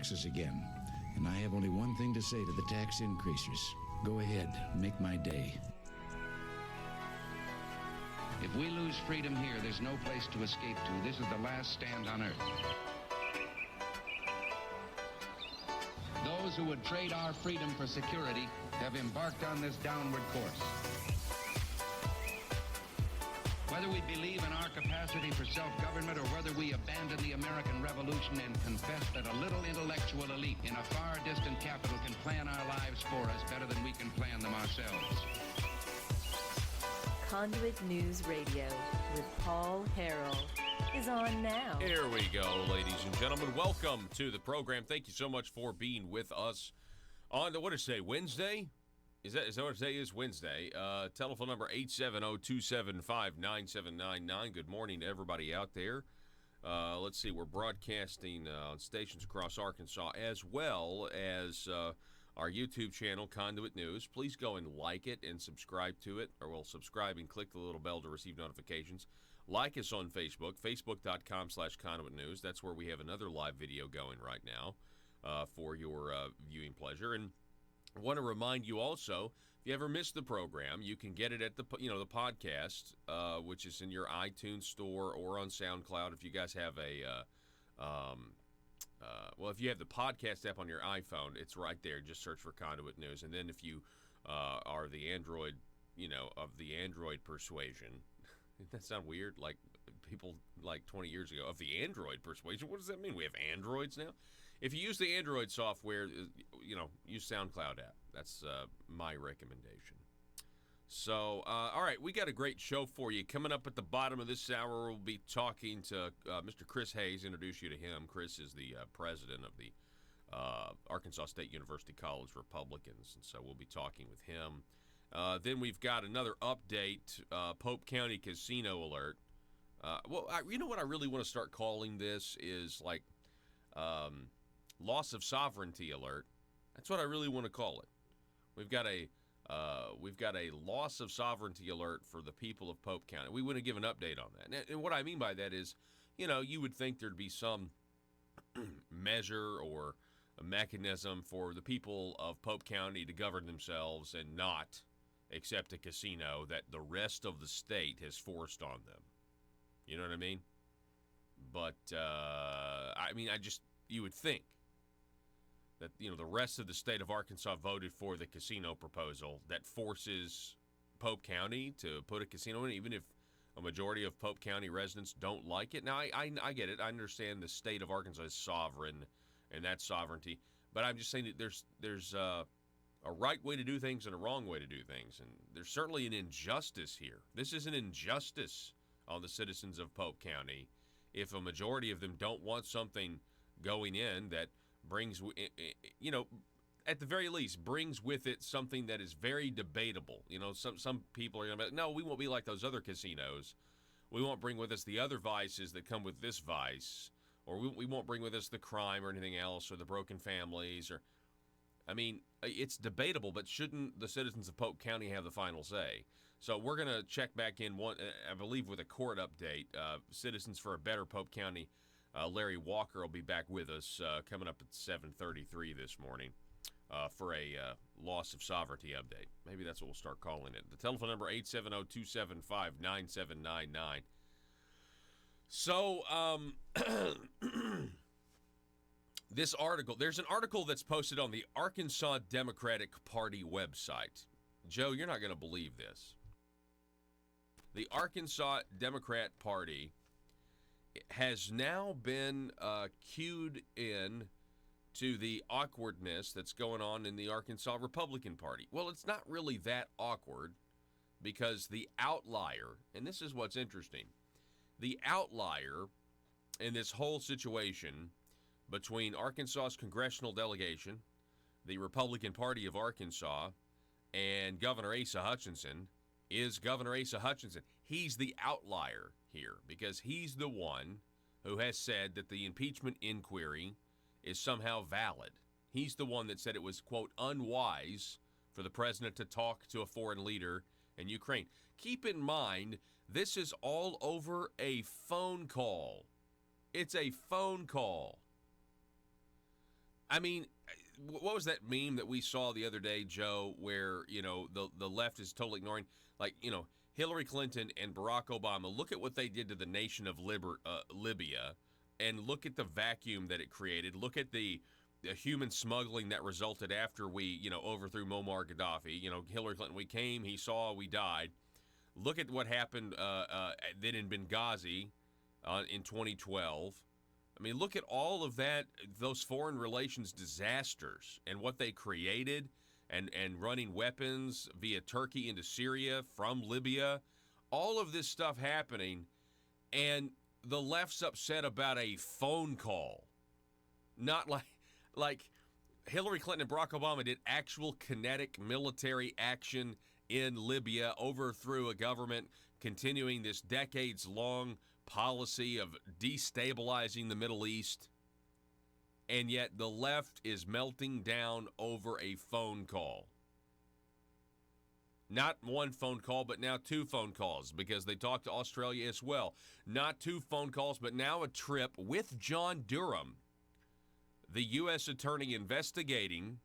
taxes again. And I have only one thing to say to the tax increasers. Go ahead, make my day. If we lose freedom here, there's no place to escape to. This is the last stand on earth. Those who would trade our freedom for security have embarked on this downward course. Whether we believe in our capacity for self-government or whether we abandon the American Revolution and confess that a little intellectual elite in a far distant capital can plan our lives for us better than we can plan them ourselves. Conduit News Radio with Paul Harrell is on now. Here we go, ladies and gentlemen. Welcome to the program. Thank you so much for being with us on the, what is today, Wednesday? Is that what today is? Wednesday. Telephone number 870-275-9799. Good morning to everybody out there. Let's see, we're broadcasting on stations across Arkansas as well as our YouTube channel, Conduit News. Please go and like it and subscribe to it, or well, subscribe and click the little bell to receive notifications. Like us on Facebook, facebook.com/Conduit News. That's where we have another live video going right now for your viewing pleasure. And I want to remind you also, if you ever missed the program, you can get it at the podcast, which is in your iTunes store or on SoundCloud. If you guys have a, if you have the podcast app on your iPhone, it's right there. Just search for Conduit News. And then if you are the Android, of the Android persuasion, doesn't that sound weird? Like people like 20 years ago, of the Android persuasion. What does that mean? We have Androids now? If you use the Android software, use SoundCloud app. That's my recommendation. So, all right, we got a great show for you. Coming up at the bottom of this hour, we'll be talking to Mr. Chris Hayes. Introduce you to him. Chris is the president of the Arkansas State University College Republicans, and so we'll be talking with him. Then we've got another update, Pope County Casino alert. You know what I really want to start calling this is like loss of sovereignty alert. That's what I really want to call it. We've got a loss of sovereignty alert for the people of Pope County. We want to give an update on that. And what I mean by that is, you would think there'd be some measure or a mechanism for the people of Pope County to govern themselves and not accept a casino that the rest of the state has forced on them. You know what I mean? But, you would think that, the rest of the state of Arkansas voted for the casino proposal that forces Pope County to put a casino in, even if a majority of Pope County residents don't like it. Now, I get it. I understand the state of Arkansas is sovereign and that's sovereignty. But I'm just saying that there's a right way to do things and a wrong way to do things. And there's certainly an injustice here. This is an injustice on the citizens of Pope County if a majority of them don't want something going in that brings, at the very least, brings with it something that is very debatable. Some people are going to be, no, we won't be like those other casinos. We won't bring with us the other vices that come with this vice, or we won't bring with us the crime or anything else, or the broken families, or, it's debatable, but shouldn't the citizens of Pope County have the final say? So we're going to check back in, I believe, with a court update. Citizens for a Better Pope County, Larry Walker will be back with us coming up at 7:33 this morning for a loss of sovereignty update. Maybe that's what we'll start calling it. The telephone number, 870-275-9799. So, this article, there's an article that's posted on the Arkansas Democratic Party website. Joe, you're not going to believe this. The Arkansas Democrat Party has now been cued in to the awkwardness that's going on in the Arkansas Republican Party. Well, it's not really that awkward because the outlier, and this is what's interesting, the outlier in this whole situation between Arkansas's congressional delegation, the Republican Party of Arkansas, and Governor Asa Hutchinson is Governor Asa Hutchinson. He's the outlier here because he's the one who has said that the impeachment inquiry is somehow valid. He's the one that said it was, quote, unwise for the president to talk to a foreign leader in Ukraine. Keep in mind, this is all over a phone call. It's a phone call. I mean, what was that meme that we saw the other day, Joe, where, the left is totally ignoring, like, Hillary Clinton and Barack Obama, look at what they did to the nation of Libya, and look at the vacuum that it created. Look at the human smuggling that resulted after we, overthrew Muammar Gaddafi. Hillary Clinton, we came, he saw, we died. Look at what happened then in Benghazi in 2012. I mean, look at all of that, those foreign relations disasters and what they created, and running weapons via Turkey into Syria from Libya. All of this stuff happening, and the left's upset about a phone call. Not like Hillary Clinton and Barack Obama did actual kinetic military action in Libya, overthrew a government, continuing this decades-long policy of destabilizing the Middle East, and yet the left is melting down over a phone call. Not one phone call, but now 2 phone calls, because they talked to Australia as well. Not 2 phone calls, but now a trip with John Durham, the U.S. attorney investigating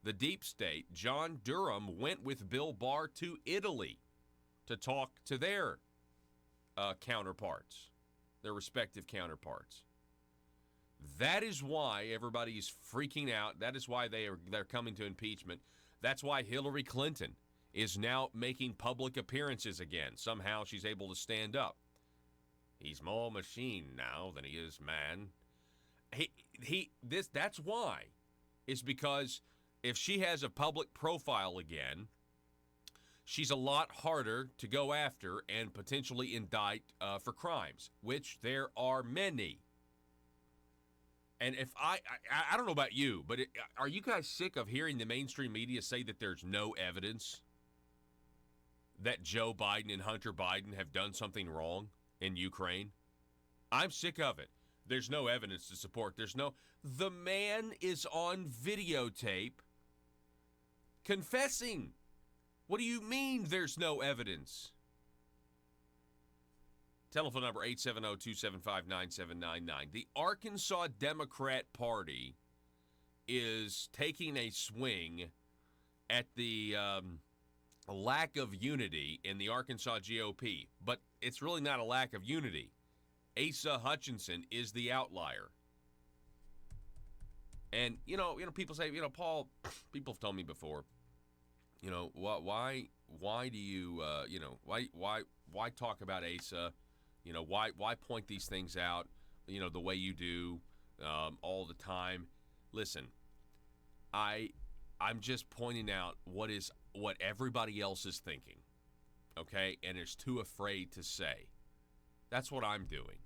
the deep state. John Durham went with Bill Barr to Italy to talk to their counterparts, their respective counterparts. That is why everybody's freaking out. That is why they're coming to impeachment. That's why Hillary Clinton is now making public appearances again. Somehow she's able to stand up. He's more machine now than he is man. That's why. Is because if she has a public profile again, she's a lot harder to go after and potentially indict for crimes, which there are many. And if I don't know about you, but are you guys sick of hearing the mainstream media say that there's no evidence that Joe Biden and Hunter Biden have done something wrong in Ukraine? I'm sick of it. There's no evidence to support. The man is on videotape confessing. What do you mean there's no evidence? Telephone number 870-275-9799. The Arkansas Democrat Party is taking a swing at the lack of unity in the Arkansas GOP, but it's really not a lack of unity. Asa Hutchinson is the outlier. And, people say, Paul, people have told me before, why do you, why talk about Asa? Why point these things out, the way you do all the time? Listen, I'm just pointing out what everybody else is thinking, okay? And is too afraid to say. That's what I'm doing.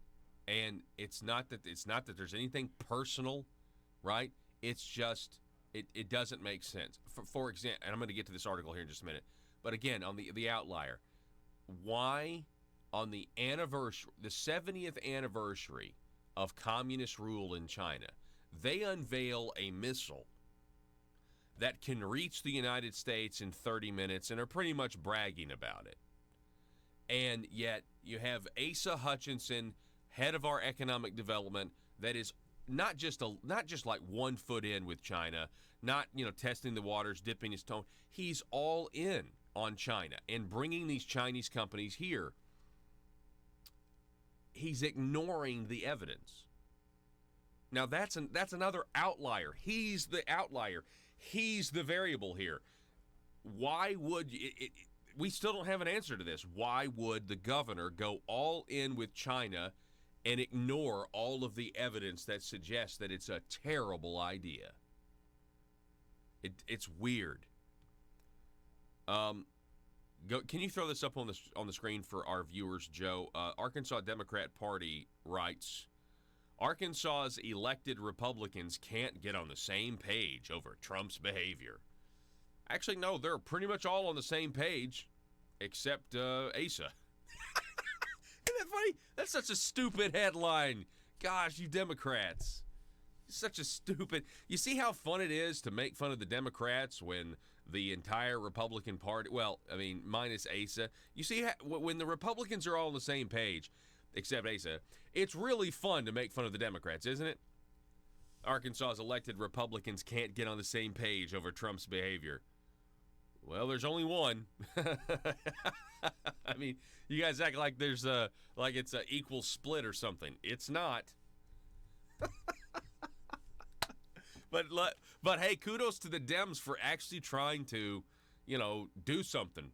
And it's not that there's anything personal, right? It's just it doesn't make sense. For example, and I'm going to get to this article here in just a minute. But again, on the outlier, why on the 70th anniversary of communist rule in China, they unveil a missile that can reach the United States in 30 minutes and are pretty much bragging about it. And yet you have Asa Hutchinson, head of our economic development, that is not just like 1 foot in with China, not testing the waters, dipping his toe. He's all in on China and bringing these Chinese companies here. He's ignoring the evidence. Now that's another outlier. He's the outlier. He's the variable here. Why would we still don't have an answer to this? Why would the governor go all in with China and ignore all of the evidence that suggests that it's a terrible idea? It's weird. Can you throw this up on the screen for our viewers, Joe? Arkansas Democrat Party writes, Arkansas's elected Republicans can't get on the same page over Trump's behavior. Actually, no, they're pretty much all on the same page, except Asa. Isn't that funny? That's such a stupid headline. Gosh, you Democrats. Such a stupid... You see how fun it is to make fun of the Democrats when the entire Republican Party... Well, I mean, minus Asa. You see how, when the Republicans are all on the same page, except Asa, it's really fun to make fun of the Democrats, isn't it? Arkansas's elected Republicans can't get on the same page over Trump's behavior. Well, there's only one. I mean, you guys act like there's like it's an equal split or something. It's not. But hey, kudos to the Dems for actually trying to, do something.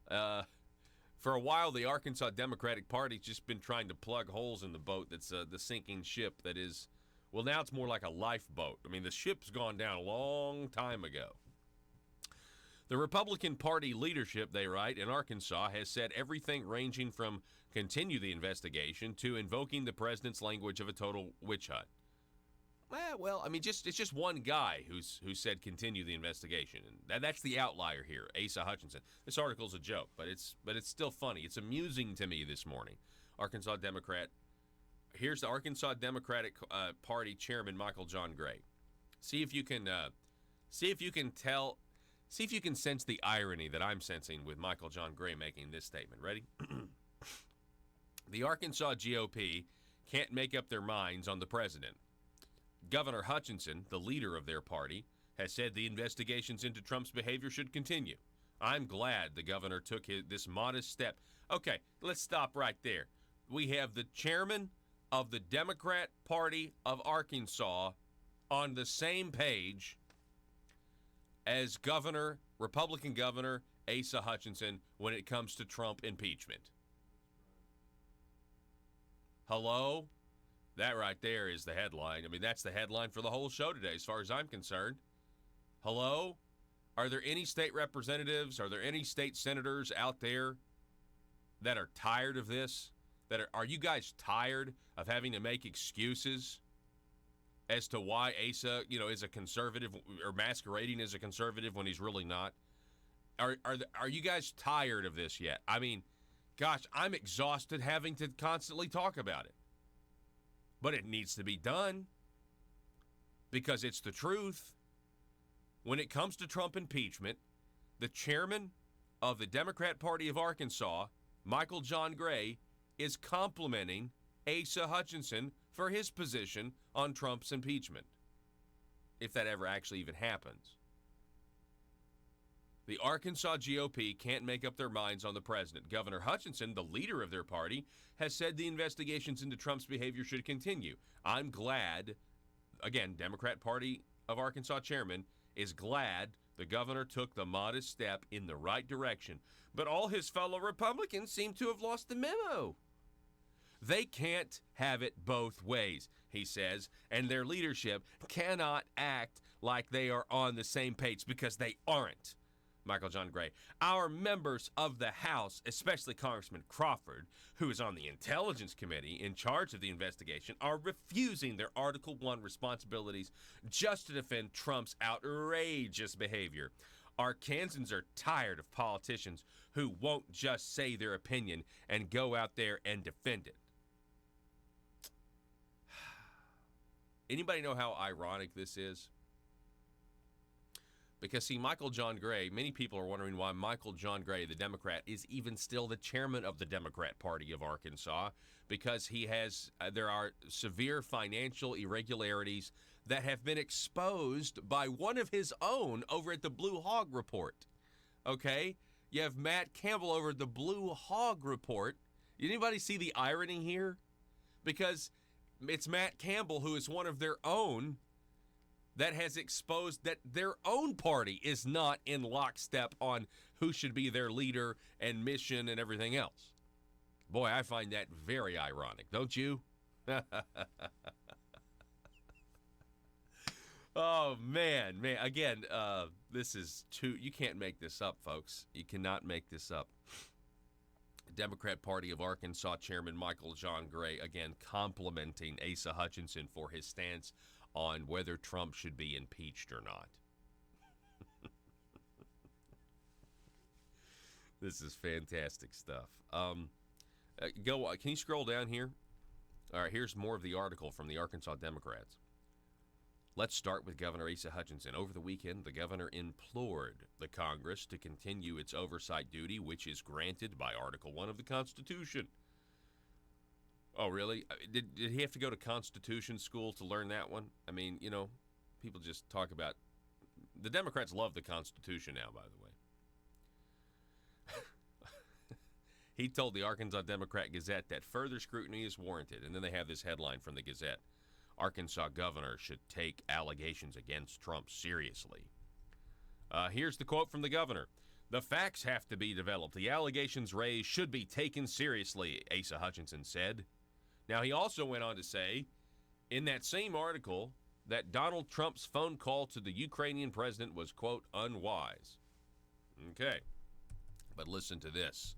For a while, the Arkansas Democratic Party's just been trying to plug holes in the boat that's the sinking ship that is, well, now it's more like a lifeboat. I mean, the ship's gone down a long time ago. The Republican Party leadership, they write, in Arkansas has said everything ranging from continue the investigation to invoking the president's language of a total witch hunt. Well, I mean, it's just one guy who said continue the investigation, and that's the outlier here, Asa Hutchinson. This article's a joke, but it's still funny. It's amusing to me this morning. Arkansas Democrat. Here's the Arkansas Democratic Party Chairman Michael John Gray. See if you can sense the irony that I'm sensing with Michael John Gray making this statement. Ready? The Arkansas GOP can't make up their minds on the president. Governor Hutchinson, the leader of their party, has said the investigations into Trump's behavior should continue. I'm glad the governor took this modest step. Okay, let's stop right there. We have the chairman of the Democrat Party of Arkansas on the same page as Republican Governor Asa Hutchinson when it comes to Trump impeachment. Hello? That right there is the headline. I mean, that's the headline for the whole show today, as far as I'm concerned. Hello? Are there any state representatives? Are there any state senators out there that are tired of this? Are you guys tired of having to make excuses as to why Asa, is a conservative or masquerading as a conservative when he's really not? Are you guys tired of this yet? I mean, gosh, I'm exhausted having to constantly talk about it. But it needs to be done because it's the truth. When it comes to Trump impeachment, the chairman of the Democrat Party of Arkansas, Michael John Gray, is complimenting Asa Hutchinson for his position on Trump's impeachment, if that ever actually even happens. The Arkansas GOP can't make up their minds on the president. Governor Hutchinson, the leader of their party, has said the investigations into Trump's behavior should continue. I'm glad, again, Democrat Party of Arkansas chairman is glad the governor took the modest step in the right direction. But all his fellow Republicans seem to have lost the memo. They can't have it both ways, he says, and their leadership cannot act like they are on the same page because they aren't. Michael John Gray. Our members of the House, especially Congressman Crawford, who is on the Intelligence Committee in charge of the investigation, are refusing their Article 1 responsibilities just to defend Trump's outrageous behavior. Arkansans are tired of politicians who won't just say their opinion and go out there and defend it. Anybody know how ironic this is? Because, see, Michael John Gray, many people are wondering why Michael John Gray, the Democrat, is even still the chairman of the Democrat Party of Arkansas, because there are severe financial irregularities that have been exposed by one of his own over at the Blue Hog Report. Okay? You have Matt Campbell over at the Blue Hog Report. Anybody see the irony here? Because it's Matt Campbell, who is one of their own, that has exposed that their own party is not in lockstep on who should be their leader and mission and everything else. Boy, I find that very ironic, don't you? Oh, man. Again, this is you can't make this up, folks. You cannot make this up. Democrat Party of Arkansas Chairman Michael John Gray, again, complimenting Asa Hutchinson for his stance on whether Trump should be impeached or not. This is fantastic stuff. Can you scroll down here? All right, here's more of the article from the Arkansas Democrats. Let's start with Governor Asa Hutchinson. Over the weekend, the governor implored the Congress to continue its oversight duty, which is granted by Article 1 of the Constitution. Oh, really? Did he have to go to Constitution school to learn that one? I mean, people just talk about the Democrats love the Constitution now, by the way. He told the Arkansas Democrat Gazette that further scrutiny is warranted. And then they have this headline from the Gazette. Arkansas governor should take allegations against Trump seriously. Here's the quote from the governor. The facts have to be developed. The allegations raised should be taken seriously, Asa Hutchinson said. Now, he also went on to say in that same article that Donald Trump's phone call to the Ukrainian president was, quote, unwise. Okay, but listen to this.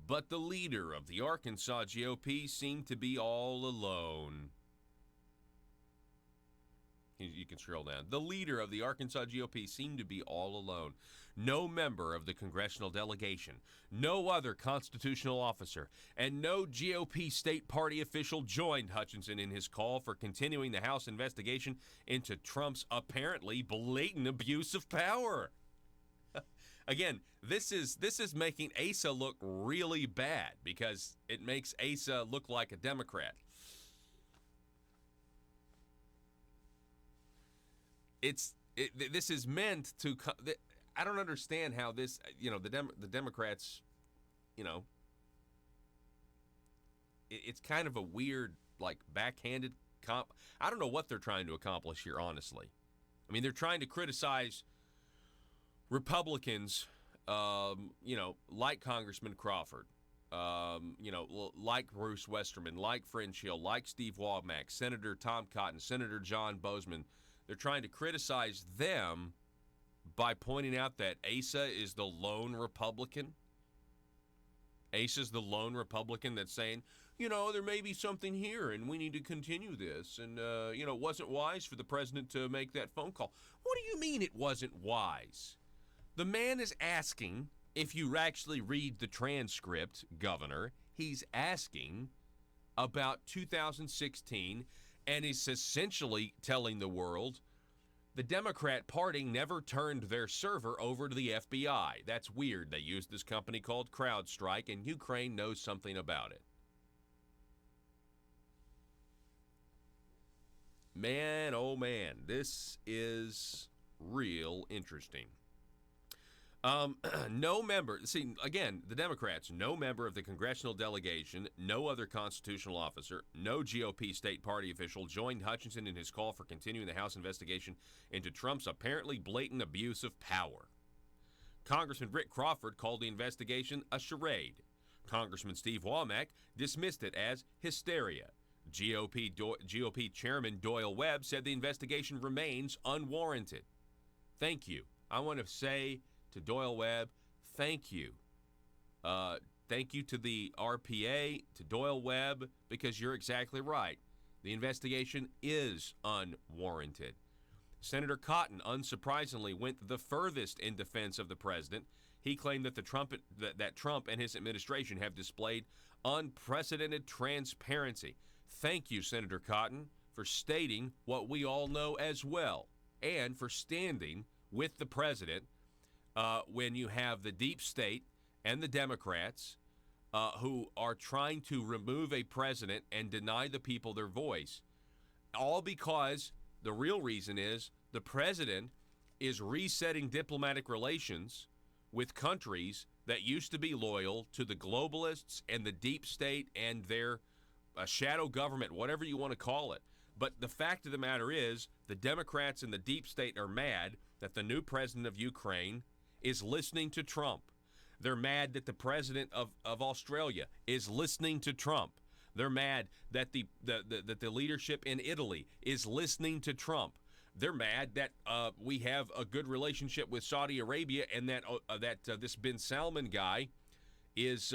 But the leader of the Arkansas GOP seemed to be all alone. You can scroll down. The leader of the Arkansas GOP seemed to be all alone. No member of the congressional delegation, no other constitutional officer, and no GOP state party official joined Hutchinson in his call for continuing the House investigation into Trump's apparently blatant abuse of power. Again, this is making Asa look really bad because it makes Asa look like a Democrat. This is meant to. I don't understand how this. The Democrats. It's kind of a weird, like, backhanded comp. I don't know what they're trying to accomplish here, honestly. I mean, they're trying to criticize Republicans, like Congressman Crawford, like Bruce Westerman, like French Hill, like Steve Womack, Senator Tom Cotton, Senator John Bozeman. They're trying to criticize them by pointing out that Asa is the lone Republican. Asa's the lone Republican that's saying, there may be something here and we need to continue this. And, it wasn't wise for the president to make that phone call. What do you mean it wasn't wise? The man is asking, if you actually read the transcript, Governor, he's asking about 2016 and is essentially telling the world the Democrat Party never turned their server over to the FBI. That's weird. They used this company called CrowdStrike, and Ukraine knows something about it. Man, oh man, this is real interesting. No member, again, the Democrats, no member of the congressional delegation, no other constitutional officer, no GOP state party official joined Hutchinson in his call for continuing the House investigation into Trump's apparently blatant abuse of power. Congressman Rick Crawford called the investigation a charade. Congressman Steve Womack dismissed it as hysteria. GOP Chairman Doyle Webb said the investigation remains unwarranted. Thank you. I want to say to Doyle Webb, thank you. Thank you to the RPA, to Doyle Webb, because you're exactly right. The investigation is unwarranted. Senator Cotton, unsurprisingly, went the furthest in defense of the president. He claimed that that Trump and his administration have displayed unprecedented transparency. Thank you, Senator Cotton, for stating what we all know as well, and for standing with the president when you have the deep state and the Democrats who are trying to remove a president and deny the people their voice. All because the real reason is the president is resetting diplomatic relations with countries that used to be loyal to the globalists and the deep state and their shadow government, whatever you want to call it. But the fact of the matter is the Democrats and the deep state are mad that the new president of Ukraine is listening to Trump. They're mad that the president of Australia is listening to Trump. They're mad that the leadership in Italy is listening to Trump. They're mad that we have a good relationship with Saudi Arabia and that this bin Salman guy is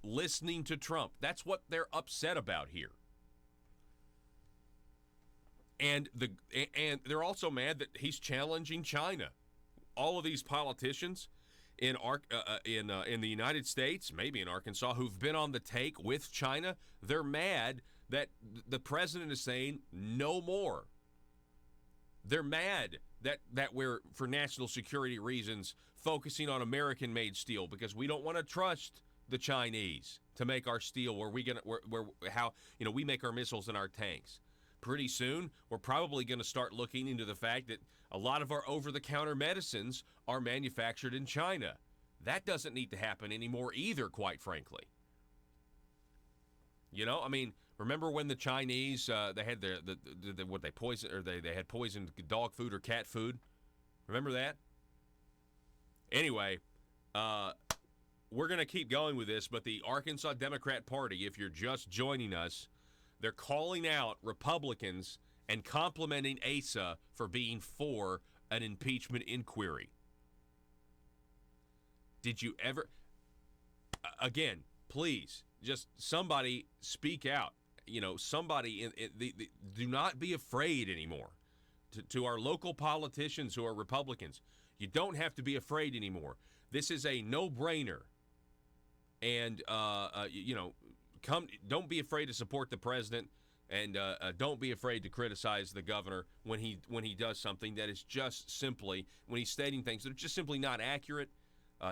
listening to Trump. That's what they're upset about here. And they're also mad that he's challenging China. All of these politicians in the United States, maybe in Arkansas, who've been on the take with China, they're mad that the president is saying no more. They're mad that we're, for national security reasons, focusing on American-made steel because we don't want to trust the Chinese to make our steel, where we make our missiles and our tanks. Pretty soon, we're probably going to start looking into the fact that a lot of our over-the-counter medicines are manufactured in China. That doesn't need to happen anymore either, quite frankly. You know, I mean, remember when the Chinese they had they had poisoned dog food or cat food? Remember that? Anyway, we're going to keep going with this, but the Arkansas Democrat Party, if you're just joining us, they're calling out Republicans and complimenting Asa for being for an impeachment inquiry. Did you ever... Again, please, just somebody speak out. You know, somebody... do not be afraid anymore. To our local politicians who are Republicans, you don't have to be afraid anymore. This is a no-brainer. And, don't be afraid to support the president, and don't be afraid to criticize the governor when he does something that is just simply, when he's stating things that are just simply not accurate.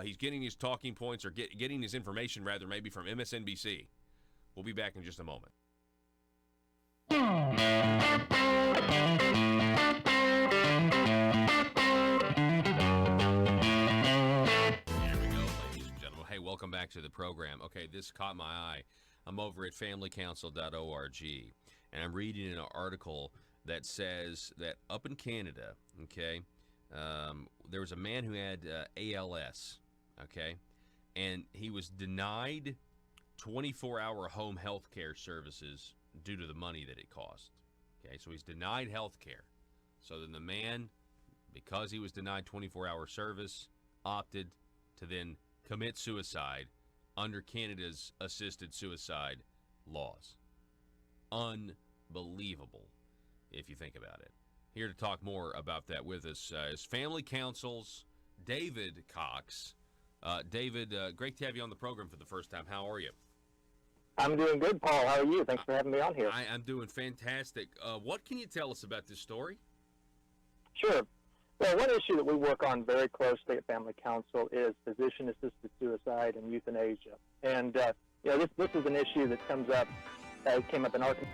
He's getting his talking points, or getting his information, rather, maybe from MSNBC. We'll be back in just a moment. Welcome back to the program. Okay, this caught my eye. I'm over at familycouncil.org, and I'm reading an article that says that up in Canada, okay, there was a man who had ALS, okay, and he was denied 24-hour home health care services due to the money that it cost. Okay, so he's denied health care. So then the man, because he was denied 24-hour service, opted to then commit suicide under Canada's assisted suicide laws. Unbelievable, if you think about it. Here to talk more about that with us is Family Council's David Cox. David, great to have you on the program for the first time. How are you? I'm doing good, Paul. How are you? Thanks for having me on here. I'm doing fantastic. What can you tell us about this story? Sure. Well, one issue that we work on very closely at Family Council is physician-assisted suicide and euthanasia. And, this is an issue that comes up, came up in Arkansas.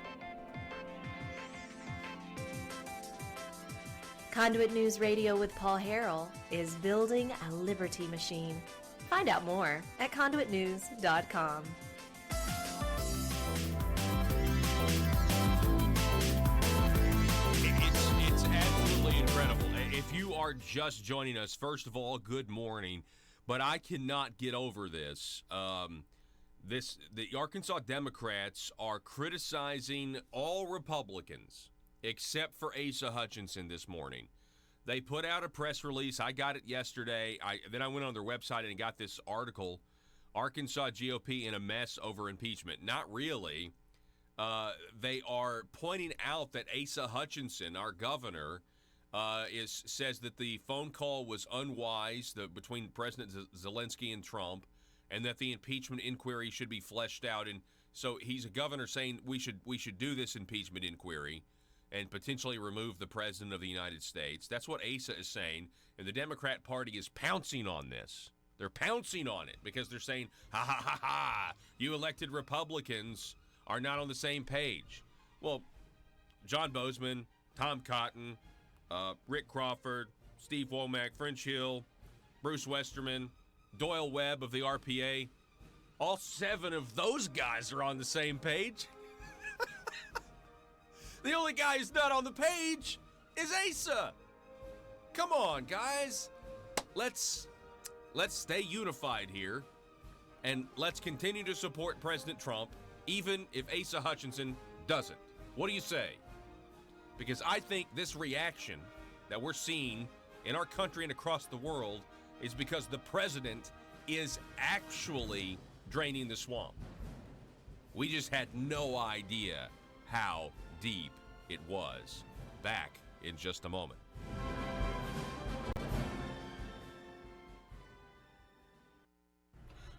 Conduit News Radio with Paul Harrell is building a liberty machine. Find out more at conduitnews.com. It's absolutely incredible. If you are just joining us, first of all, good morning. But I cannot get over this. The Arkansas Democrats are criticizing all Republicans except for Asa Hutchinson this morning. They put out a press release. I got it yesterday. Then I went on their website and got this article, Arkansas GOP in a mess over impeachment. Not really. They are pointing out that Asa Hutchinson, our governor, says that the phone call was unwise between President Zelensky and Trump, and that the impeachment inquiry should be fleshed out. And so he's a governor saying we should do this impeachment inquiry and potentially remove the president of the United States. That's what Asa is saying, and the Democrat Party is pouncing on this. They're pouncing on it because they're saying, ha, ha, ha, ha, you elected Republicans are not on the same page. Well, John Bozeman, Tom Cotton, Rick Crawford, Steve Womack, French Hill, Bruce Westerman, Doyle Webb of the RPA, all 7 of those guys are on the same page. The only guy who's not on the page is Asa. Come on, guys. Let's stay unified here, and let's continue to support President Trump, even if Asa Hutchinson doesn't. What do you say? Because I think this reaction that we're seeing in our country and across the world is because the president is actually draining the swamp. We just had no idea how deep it was. Back in just a moment.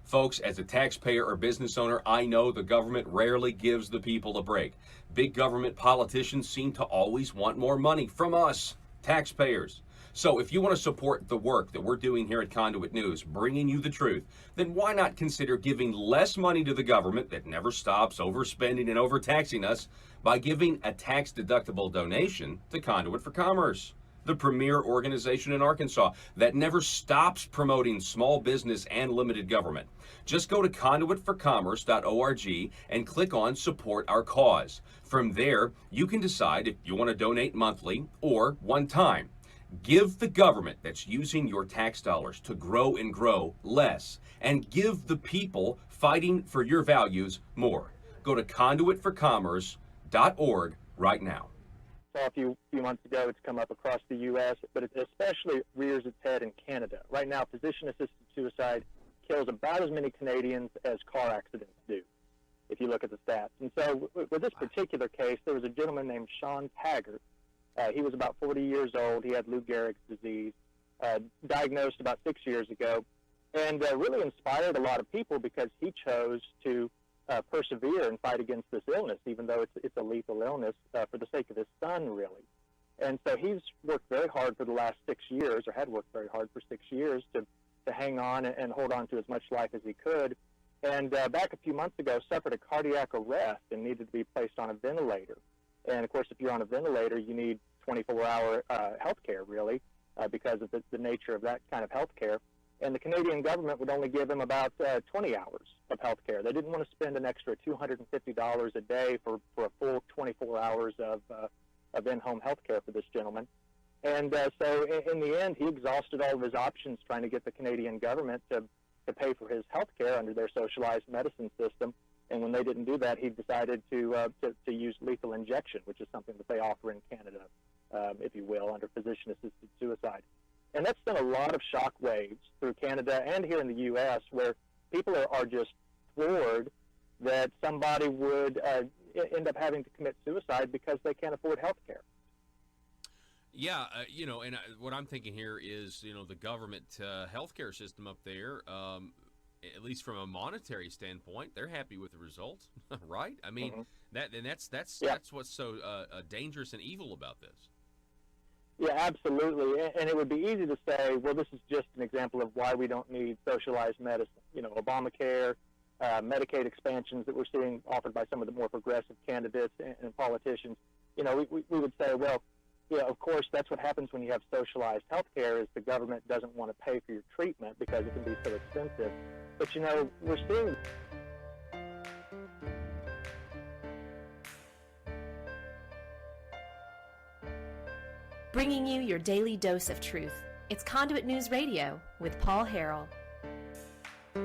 Folks, as a taxpayer or business owner, I know the government rarely gives the people a break. Big government politicians seem to always want more money from us, taxpayers. So if you want to support the work that we're doing here at Conduit News, bringing you the truth, then why not consider giving less money to the government that never stops overspending and overtaxing us by giving a tax-deductible donation to Conduit for Commerce, the premier organization in Arkansas that never stops promoting small business and limited government. Just go to conduitforcommerce.org and click on Support Our Cause. From there, you can decide if you want to donate monthly or one time. Give the government that's using your tax dollars to grow and grow less, and give the people fighting for your values more. Go to conduitforcommerce.org right now. Saw a few months ago, it's come up across the U.S., but it especially rears its head in Canada. Right now, physician-assisted suicide kills about as many Canadians as car accidents do, if you look at the stats. And so with this particular case, there was a gentleman named Sean Taggart. He was about 40 years old. He had Lou Gehrig's disease, diagnosed about 6 years ago, and really inspired a lot of people because he chose to persevere and fight against this illness, even though it's a lethal illness, for the sake of his son, really. And so he's worked very hard for the last 6 years, or had worked very hard for 6 years, to hang on and hold on to as much life as he could. And back a few months ago, suffered a cardiac arrest and needed to be placed on a ventilator. And, of course, if you're on a ventilator, you need 24-hour health care, really, because of the nature of that kind of health care. And the Canadian government would only give him about 20 hours of health care. They didn't want to spend an extra $250 a day for a full 24 hours of in-home health care for this gentleman. And so in the end, he exhausted all of his options trying to get the Canadian government to pay for his health care under their socialized medicine system. And when they didn't do that, he decided to use lethal injection, which is something that they offer in Canada, if you will, under physician-assisted suicide. And that's sent a lot of shock waves through Canada and here in the U.S., where people are just floored that somebody would end up having to commit suicide because they can't afford health care. Yeah, and what I'm thinking here is, the government healthcare system up there, at least from a monetary standpoint, they're happy with the results, right? I mean, that's what's so dangerous and evil about this. Yeah, absolutely. And it would be easy to say, well, this is just an example of why we don't need socialized medicine. Obamacare, Medicaid expansions that we're seeing offered by some of the more progressive candidates and politicians. We would say, well, of course, that's what happens when you have socialized health care, is the government doesn't want to pay for your treatment because it can be so expensive. But, we're seeing... Bringing you your daily dose of truth. It's Conduit News Radio with Paul Harrell. All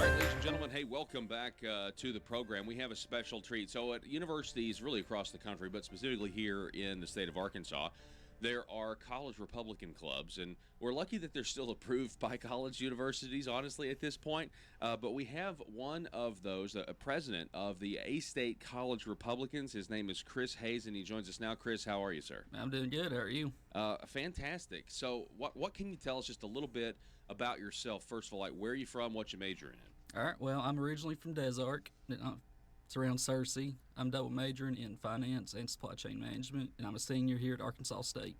right, ladies and gentlemen, hey, welcome back to the program. We have a special treat. So at universities really across the country, but specifically here in the state of Arkansas, there are college Republican clubs, and we're lucky that they're still approved by college universities, honestly, at this point. But we have one of those, a president of the A-State College Republicans. His name is Chris Hayes, and he joins us now. Chris, how are you, sir? I'm doing good. How are you? Fantastic. So what can you tell us just a little bit about yourself? First of all, like, where are you from, what you majoring in? All right. Well, I'm originally from Des Arc. It's around Searcy. I'm double majoring in finance and supply chain management, and I'm a senior here at Arkansas State.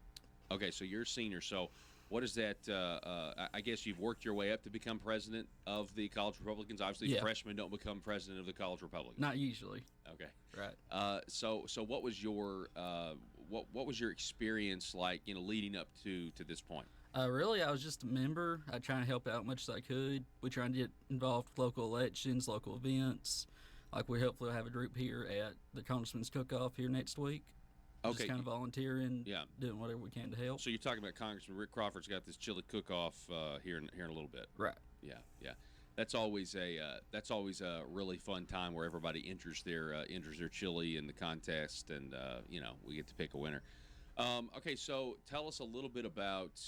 Okay, so you're a senior. So what is that? I guess you've worked your way up to become president of the College Republicans. Obviously, freshmen don't become president of the College Republicans. Not usually. Okay. Right. So what was your what was your experience like? Leading up to this point. Really, I was just a member. I try to help out as much as I could. We try to get involved with local elections, local events. Like we hopefully have a group here at the Congressman's Cook-Off here next week. Okay. Just kind of volunteering, doing whatever we can to help. So you're talking about Congressman Rick Crawford's got this chili cook-off here in a little bit. Right. Yeah. That's always a really fun time where everybody enters their chili in the contest, and we get to pick a winner. Okay, so tell us a little bit about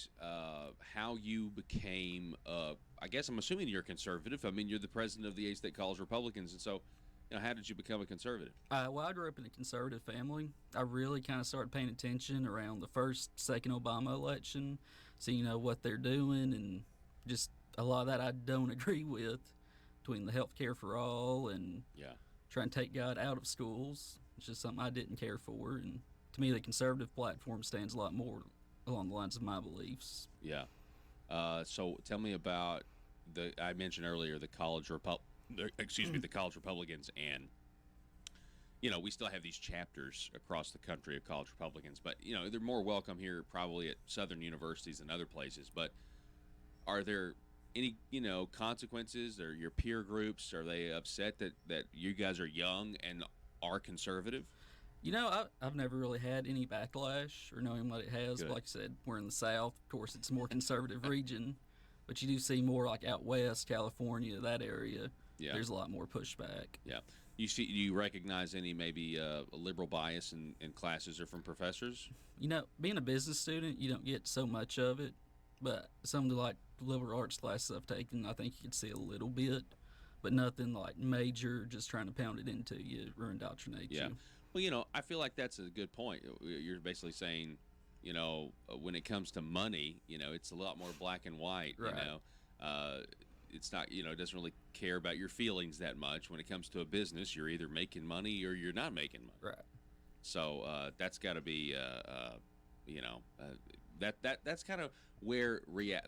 how you became. I guess I'm assuming you're conservative. I mean, you're the president of the A-State College Republicans, and so. How did you become a conservative? Well, I grew up in a conservative family. I really kind of started paying attention around the second Obama election, so what they're doing, and just a lot of that I don't agree with, between the health care for all and trying to take God out of schools. It's just something I didn't care for, and to me the conservative platform stands a lot more along the lines of my beliefs. Yeah. So tell me about I mentioned earlier the college the college Republicans, and we still have these chapters across the country of college Republicans, but they're more welcome here probably at Southern universities than other places. But are there any consequences, or your peer groups, are they upset that you guys are young and are conservative? I've never really had any backlash or knowing what it has. But like I said, we're in the South. Of course, it's a more conservative region, but you do see more like out west, California, that area. Yeah. There's a lot more pushback. Yeah. Do you recognize any maybe a liberal bias in classes or from professors? Being a business student, you don't get so much of it, but some of the like liberal arts classes I've taken, I think you could see a little bit, but nothing like major, just trying to pound it into you or indoctrinate you. Well, I feel like that's a good point. You're basically saying, when it comes to money, it's a lot more black and white, Right. It's not, it doesn't really care about your feelings that much. When it comes to a business, you're either making money or you're not making money. Right. So that's got to be, that's kind of where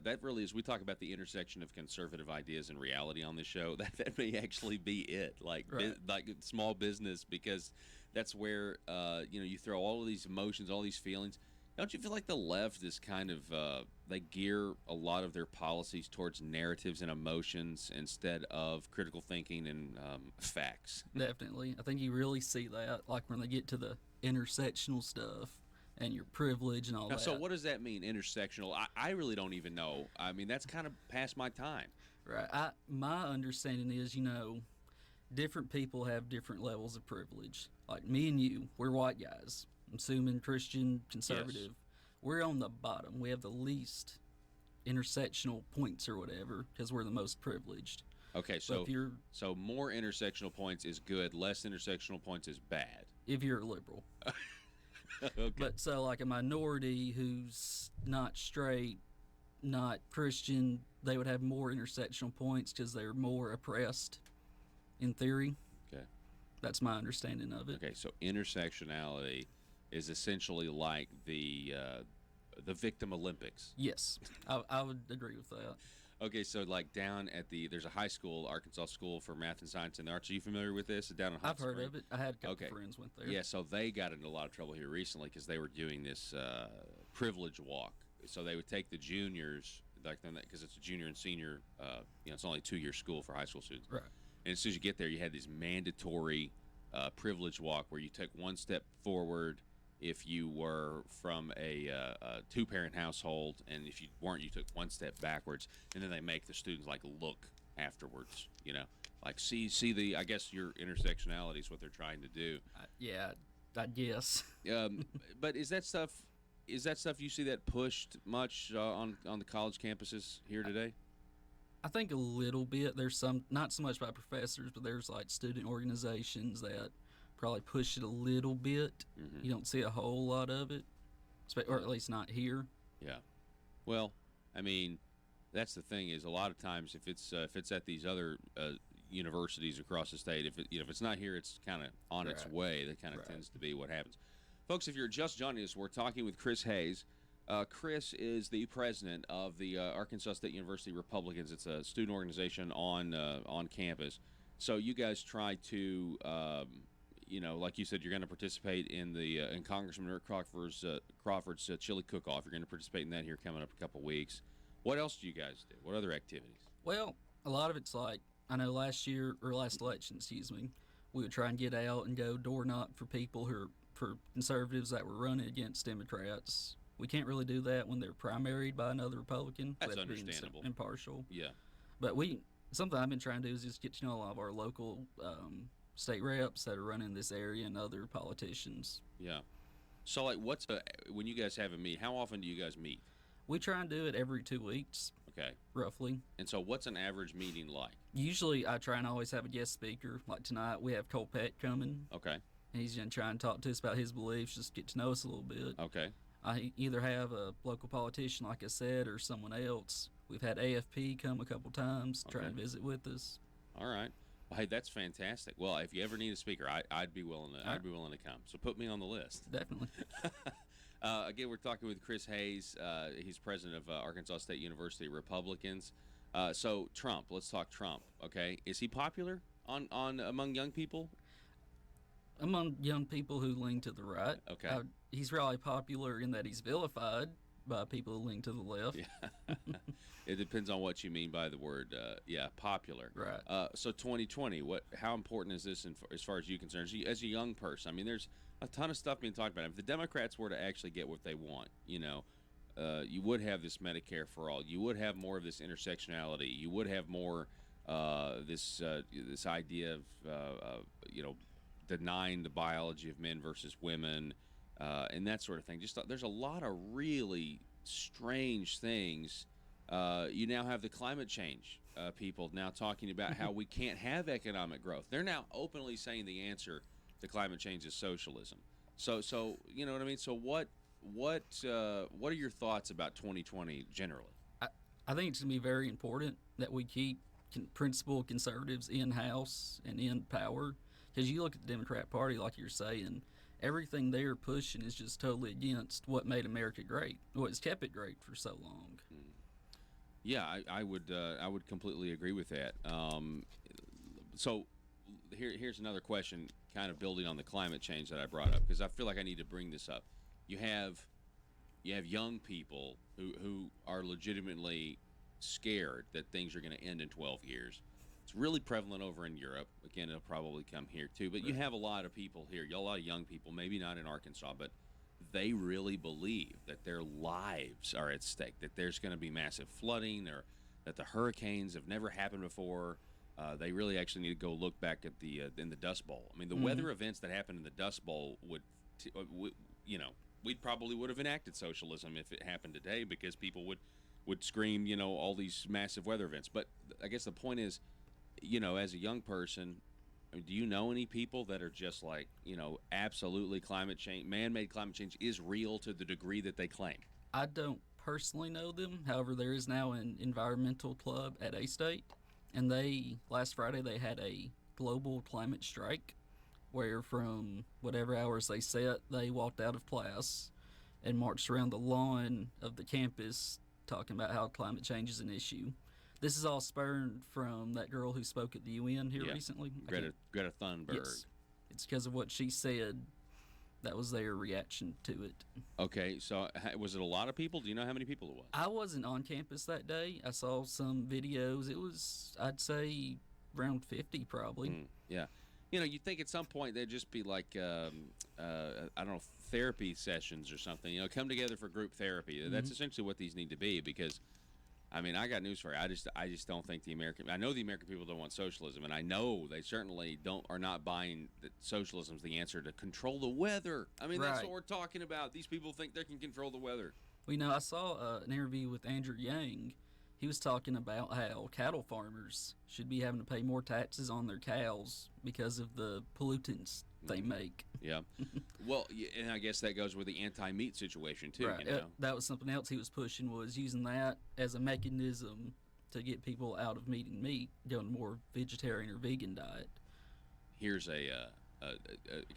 that really is. We talk about the intersection of conservative ideas and reality on this show. That may actually be it, like Right. like small business, because that's where you throw all of these emotions, all these feelings. Don't you feel like the left is kind of they gear a lot of their policies towards narratives and emotions instead of critical thinking and facts? Definitely. I think you really see that, like when they get to the intersectional stuff and your privilege and all Now, that. so what does that mean, intersectional? I really don't even know. I mean, that's kind of past my time. Right. My understanding is, different people have different levels of privilege. Like me and you, we're white guys. I'm assuming Christian, conservative. Yes. We're on the bottom. We have the least intersectional points or whatever because we're the most privileged. Okay, So so more intersectional points is good, less intersectional points is bad. if you're a liberal. Okay. But so like a minority who's not straight, not Christian, they would have more intersectional points because they're more oppressed in theory. Okay. That's my understanding of it. Okay, so intersectionality is essentially like the Victim Olympics. Yes, I would agree with that. Okay, so like down at there's a high school, Arkansas School for Math and Science and the Arts. Are you familiar with this? Down in Hot I've heard Spring? of it. I had a couple Okay. friends went there. Yeah, so they got into a lot of trouble here recently because they were doing this privilege walk. So they would take the juniors, because it's a junior and senior, it's only a 2-year school for high school students. Right. And as soon as you get there, you had this mandatory privilege walk where you took one step forward if you were from a 2-parent household, and if you weren't, you took one step backwards. And then they make the students look afterwards, see the, I guess your intersectionality is what they're trying to do. I guess. But is that stuff you see that pushed much on the college campuses here today? I think a little bit. There's some, not so much by professors, but there's student organizations that probably push it a little bit. Mm-hmm. You don't see a whole lot of it, or at least not here. Yeah. Well, I mean, that's the thing is a lot of times if it's at these other universities across the state, if it's not here, it's kind of on its way. That kind of tends to be what happens. Folks, if you're just joining us, we're talking with Chris Hayes. Chris is the president of the Arkansas State University Republicans. It's a student organization on campus. So you guys try to, like you said, you're going to participate in in Congressman Eric Crawford's chili cook-off. You're going to participate in that here coming up a couple weeks. What else do you guys do? What other activities? Well, a lot of it's I know last election, we would try and get out and go door knock for people for conservatives that were running against Democrats. We can't really do that when they're primaried by another Republican. That's We have to be understandable. Impartial. Yeah. But something I've been trying to do is just get to know a lot of our local state reps that are running this area and other politicians. Yeah. So, when you guys have a meet, how often do you guys meet? We try and do it every 2 weeks. Okay. Roughly. And so what's an average meeting like? Usually I try and always have a guest speaker. Like tonight we have Cole Peck coming. Okay. He's going to try and talk to us about his beliefs, just get to know us a little bit. Okay. I either have a local politician, like I said, or someone else. We've had AFP come a couple times, try and visit with us. All right. Well, hey, that's fantastic. Well, if you ever need a speaker, I'd be willing to. I'd be willing to come. So put me on the list. Definitely. Again, we're talking with Chris Hayes. He's president of Arkansas State University Republicans. So Trump, let's talk Trump. Okay, is he popular on among young people? Among young people who lean to the right. Okay. He's really popular in that he's vilified by people who lean to the left. Yeah. It depends on what you mean by the word, popular. Right. So 2020, how important is this as far as you're concerned? As a young person, I mean, there's a ton of stuff being talked about. If the Democrats were to actually get what they want, you would have this Medicare for all. You would have more of this intersectionality. You would have more this idea of denying the biology of men versus women and that sort of thing. There's a lot of really strange things. You now have the climate change people now talking about how we can't have economic growth. They're now openly saying the answer to climate change is socialism. So you know what I mean? So what are your thoughts about 2020 generally? I think it's going to be very important that we keep principled conservatives in-house and in power, because you look at the Democrat Party, like you're saying, everything they're pushing is just totally against what made America great, what's kept it great for so long. Yeah, I would completely agree with that. So here's another question, kind of building on the climate change that I brought up, because I feel like I need to bring this up. You have young people who are legitimately scared that things are going to end in 12 years. It's really prevalent over in Europe. Again, it'll probably come here too. But you have a lot of people here, a lot of young people, maybe not in Arkansas, but they really believe that their lives are at stake, that there's going to be massive flooding, or that the hurricanes have never happened before. They really actually need to go look back at in the Dust Bowl. I mean, the weather events that happened in the Dust Bowl we probably would have enacted socialism if it happened today, because people would scream, all these massive weather events. But I guess the point is, as a young person, do you know any people that are just like, absolutely man-made climate change is real to the degree that they claim? I don't personally know them. However, there is now an environmental club at A-State, and last Friday they had a global climate strike, where from whatever hours they set, they walked out of class and marched around the lawn of the campus talking about how climate change is an issue. This is all spurred from that girl who spoke at the UN here recently. Greta Thunberg. Yes. It's because of what she said. That was their reaction to it. Okay, so was it a lot of people? Do you know how many people it was? I wasn't on campus that day. I saw some videos. It was, I'd say, around 50 probably. Yeah. You'd think at some point there'd just be like, I don't know, therapy sessions or something. Come together for group therapy. That's essentially what these need to be, because, I mean, I got news for you. I just don't think I know the American people don't want socialism, and I know they certainly are not buying that socialism's the answer to control the weather. I mean, that's what we're talking about. These people think they can control the weather. Well, I saw an interview with Andrew Yang. He was talking about how cattle farmers should be having to pay more taxes on their cows because of the pollutants they make. Yeah. Well, and I guess that goes with the anti-meat situation too. Right. That was something else he was pushing, was using that as a mechanism to get people out of eating meat, going to more vegetarian or vegan diet. Here's a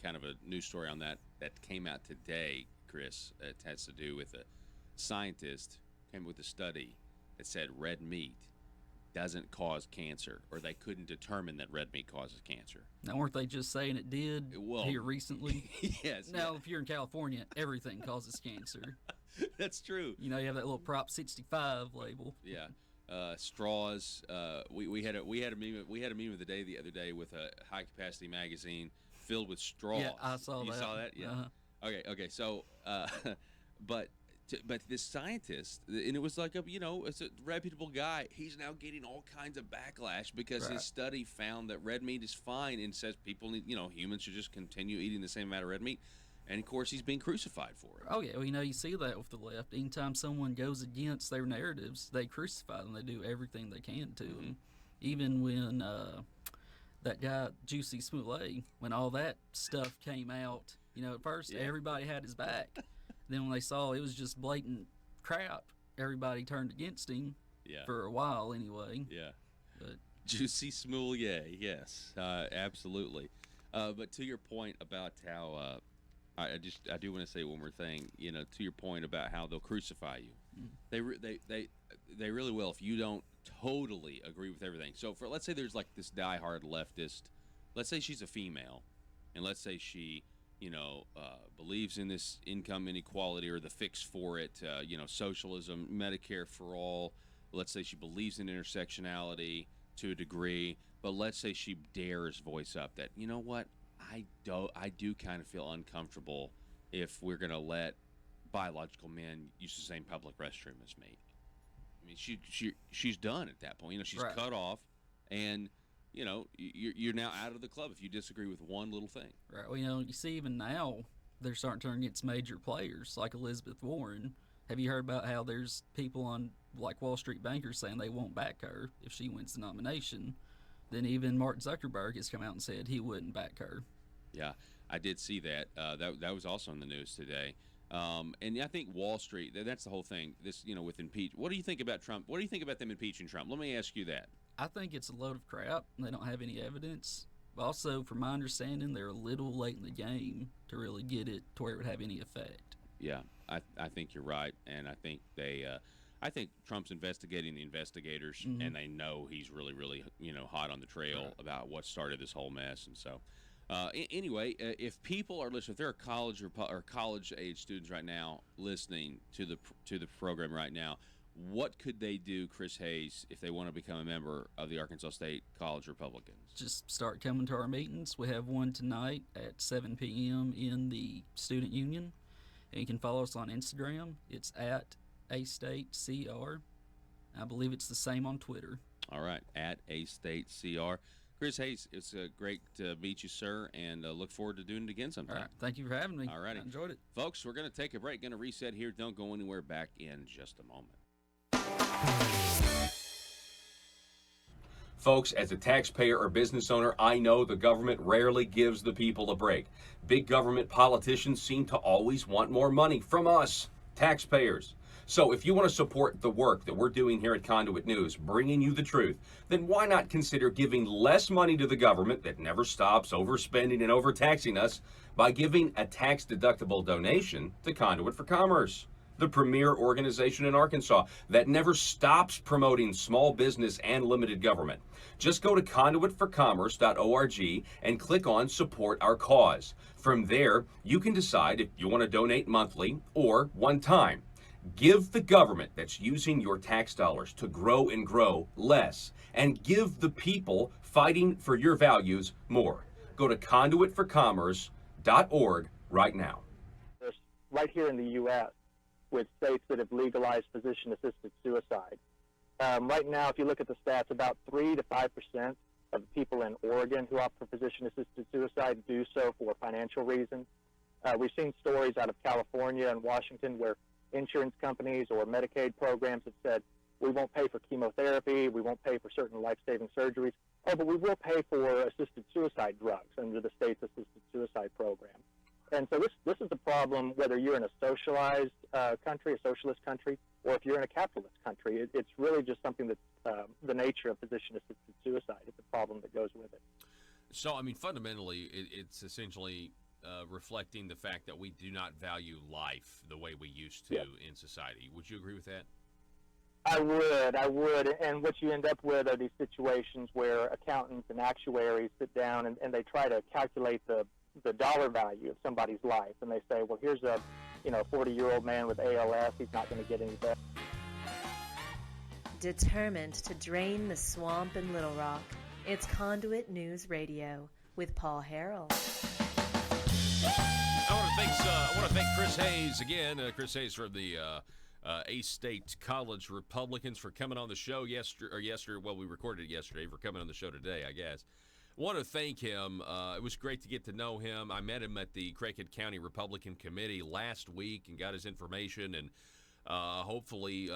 kind of a news story on that came out today, Chris. It has to do with a scientist came up with a study that said red meat doesn't cause cancer, or they couldn't determine that red meat causes cancer. Now, weren't they just saying it did here recently? Yes. Now, if you're in California, everything causes cancer. That's true. You have that little Prop 65 label. Yeah. Straws. We had a meme of the day the other day with a high capacity magazine filled with straws. Yeah, I saw that. You saw that? Yeah. Uh-huh. Okay. So, but this scientist, and it was like it's a reputable guy. He's now getting all kinds of backlash because his study found that red meat is fine, and says people need, humans should just continue eating the same amount of red meat. And of course, he's being crucified for it. Oh yeah, well, you see that with the left. Anytime someone goes against their narratives, they crucify them. They do everything they can to them. Even when that guy Juicy Smollett, when all that stuff came out, at first everybody had his back. Then when they saw it was just blatant crap, everybody turned against him. Yeah. For a while, anyway. Yeah. But Juicy Smollett, yes, absolutely. But to your point about how I do want to say one more thing. To your point about how they'll crucify you, they really will if you don't totally agree with everything. So let's say there's like this diehard leftist. Let's say she's a female, and let's say she believes in this income inequality or the fix for it. Socialism, Medicare for all. Let's say she believes in intersectionality to a degree, but let's say she dares voice up that, you know what, I do kind of feel uncomfortable if we're going to let biological men use the same public restroom as me. I mean, she's done at that point. She's Right. cut off, and you're now out of the club if you disagree with one little thing. Right. Well, you see, even now they're starting to turn against major players like Elizabeth Warren. Have you heard about how there's people on like Wall Street bankers saying they won't back her if she wins the nomination? Then even Mark Zuckerberg has come out and said he wouldn't back her. Yeah, I did see that. That was also in the news today. And I think Wall Street, that's the whole thing. This, with impeach. What do you think about Trump? What do you think about them impeaching Trump? Let me ask you that. I think it's a load of crap. They don't have any evidence. Also, from my understanding, they're a little late in the game to really get it to where it would have any effect. Yeah, I think you're right, and I think I think Trump's investigating the investigators, and they know he's really, really, hot on the trail about what started this whole mess, and so. Anyway, if people are listening, if there are college or college age students right now listening to the program right now, what could they do, Chris Hayes, if they want to become a member of the Arkansas State College Republicans? Just start coming to our meetings. We have one tonight at 7 p.m. in the Student Union. And you can follow us on Instagram. It's at AStateCR. I believe it's the same on Twitter. All right, at AStateCR. Chris Hayes, it's great to meet you, sir, and look forward to doing it again sometime. All right, thank you for having me. All righty. I enjoyed it. Folks, we're going to take a break, going to reset here. Don't go anywhere, back in just a moment. Folks, as a taxpayer or business owner, I know the government rarely gives the people a break. Big government politicians seem to always want more money from us, taxpayers. So if you want to support the work that we're doing here at Conduit News, bringing you the truth, then why not consider giving less money to the government that never stops overspending and overtaxing us by giving a tax-deductible donation to Conduit for Commerce, the premier organization in Arkansas that never stops promoting small business and limited government. Just go to conduitforcommerce.org and click on Support Our Cause. From there, you can decide if you want to donate monthly or one time. Give the government that's using your tax dollars to grow and grow less, and give the people fighting for your values more. Go to conduitforcommerce.org right now. Right here in the U.S., with states that have legalized physician-assisted suicide. Right now, if you look at the stats, about 3 to 5% of the people in Oregon who opt for physician-assisted suicide do so for financial reasons. We've seen stories out of California and Washington where insurance companies or Medicaid programs have said, we won't pay for chemotherapy, we won't pay for certain life-saving surgeries, but we will pay for assisted suicide drugs under the state's assisted suicide program. And so this is a problem whether you're in a socialized country, a socialist country, or if you're in a capitalist country. It's really just something that's the nature of physician-assisted suicide. It's a problem that goes with it. So, I mean, fundamentally, it's essentially reflecting the fact that we do not value life the way we used to in society. Would you agree with that? I would. And what you end up with are these situations where accountants and actuaries sit down and they try to calculate the dollar value of somebody's life. And they say, well, here's a 40-year-old man with ALS. He's not going to get any better. Determined to drain the swamp in Little Rock, it's Conduit News Radio with Paul Harrell. I want to thank Chris Hayes again. Chris Hayes from the A-State College Republicans for coming on the show yesterday. Well, we recorded it yesterday, for coming on the show today, I guess. I want to thank him. It was great to get to know him. I met him at the Craighead County Republican Committee last week and got his information, and hopefully,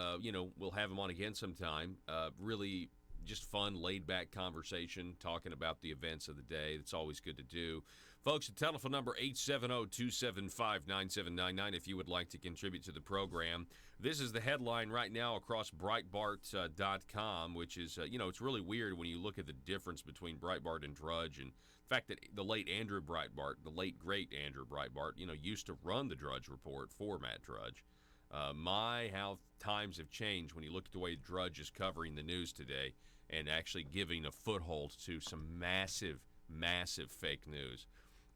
we'll have him on again sometime. Really just fun, laid-back conversation, talking about the events of the day. It's always good to do. Folks, the telephone number 870-275-9799 if you would like to contribute to the program. This is the headline right now across Breitbart.com, which is, it's really weird when you look at the difference between Breitbart and Drudge. And the fact that the late Andrew Breitbart, the late great Andrew Breitbart, used to run the Drudge Report for Matt Drudge. How times have changed when you look at the way Drudge is covering the news today and actually giving a foothold to some massive, massive fake news.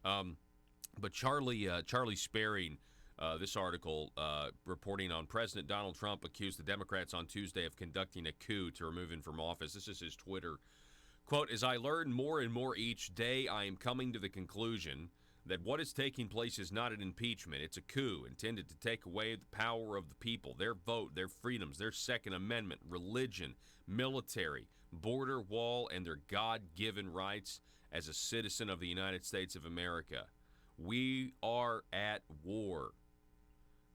But Charlie Sparing, this article reporting on President Donald Trump accused the Democrats on Tuesday of conducting a coup to remove him from office. This is his Twitter. Quote, as I learn more and more each day, I am coming to the conclusion that what is taking place is not an impeachment. It's a coup intended to take away the power of the people, their vote, their freedoms, their Second Amendment, religion, military, border wall, and their God-given rights as a citizen of the United States of America. We are at war.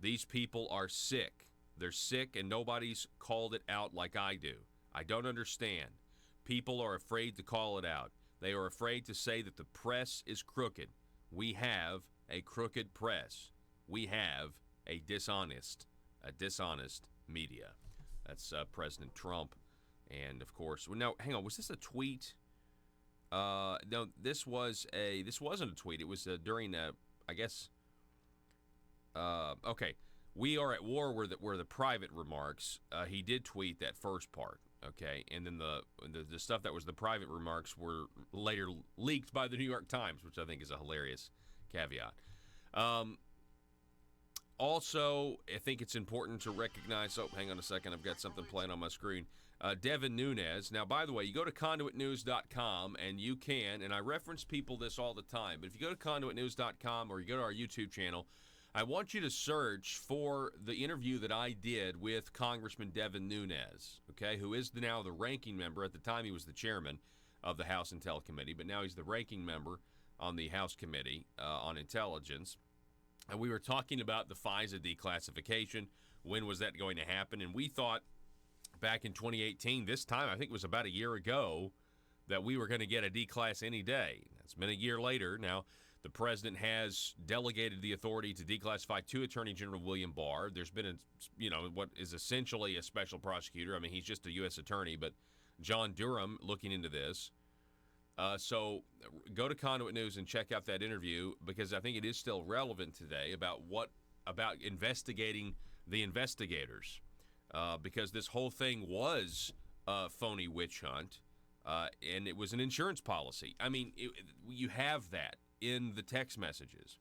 These people are sick. They're sick, and nobody's called it out like I do. I don't understand. People are afraid to call it out. They are afraid to say that the press is crooked. We have a crooked press. We have a dishonest media. That's President Trump. And, of course, now, hang on, was this a tweet? No, this wasn't a tweet. It was during, I guess, okay. We are at war were the private remarks. He did tweet that first part, okay? And then the stuff that was the private remarks were later leaked by the New York Times, which I think is a hilarious caveat. Also, I think it's important to recognize, hang on a second, I've got something playing on my screen. Devin Nunes. Now, by the way, you go to conduitnews.com and you can, and I reference people this all the time, but if you go to conduitnews.com or you go to our YouTube channel, I want you to search for the interview that I did with Congressman Devin Nunes, okay, who is now the ranking member. At the time, he was the chairman of the House Intel Committee, but now he's the ranking member on the House Committee on Intelligence. And we were talking about the FISA declassification. When was that going to happen? And we thought back in 2018, this time, I think it was about a year ago, that we were going to get a declass any day. It's been a year later. Now, the president has delegated the authority to declassify to Attorney General William Barr. There's been, what is essentially a special prosecutor. I mean, he's just a U.S. attorney, but John Durham looking into this. So go to Conduit News and check out that interview, because I think it is still relevant today about investigating the investigators, because this whole thing was a phony witch hunt, and it was an insurance policy. I mean, you have that in the text messages.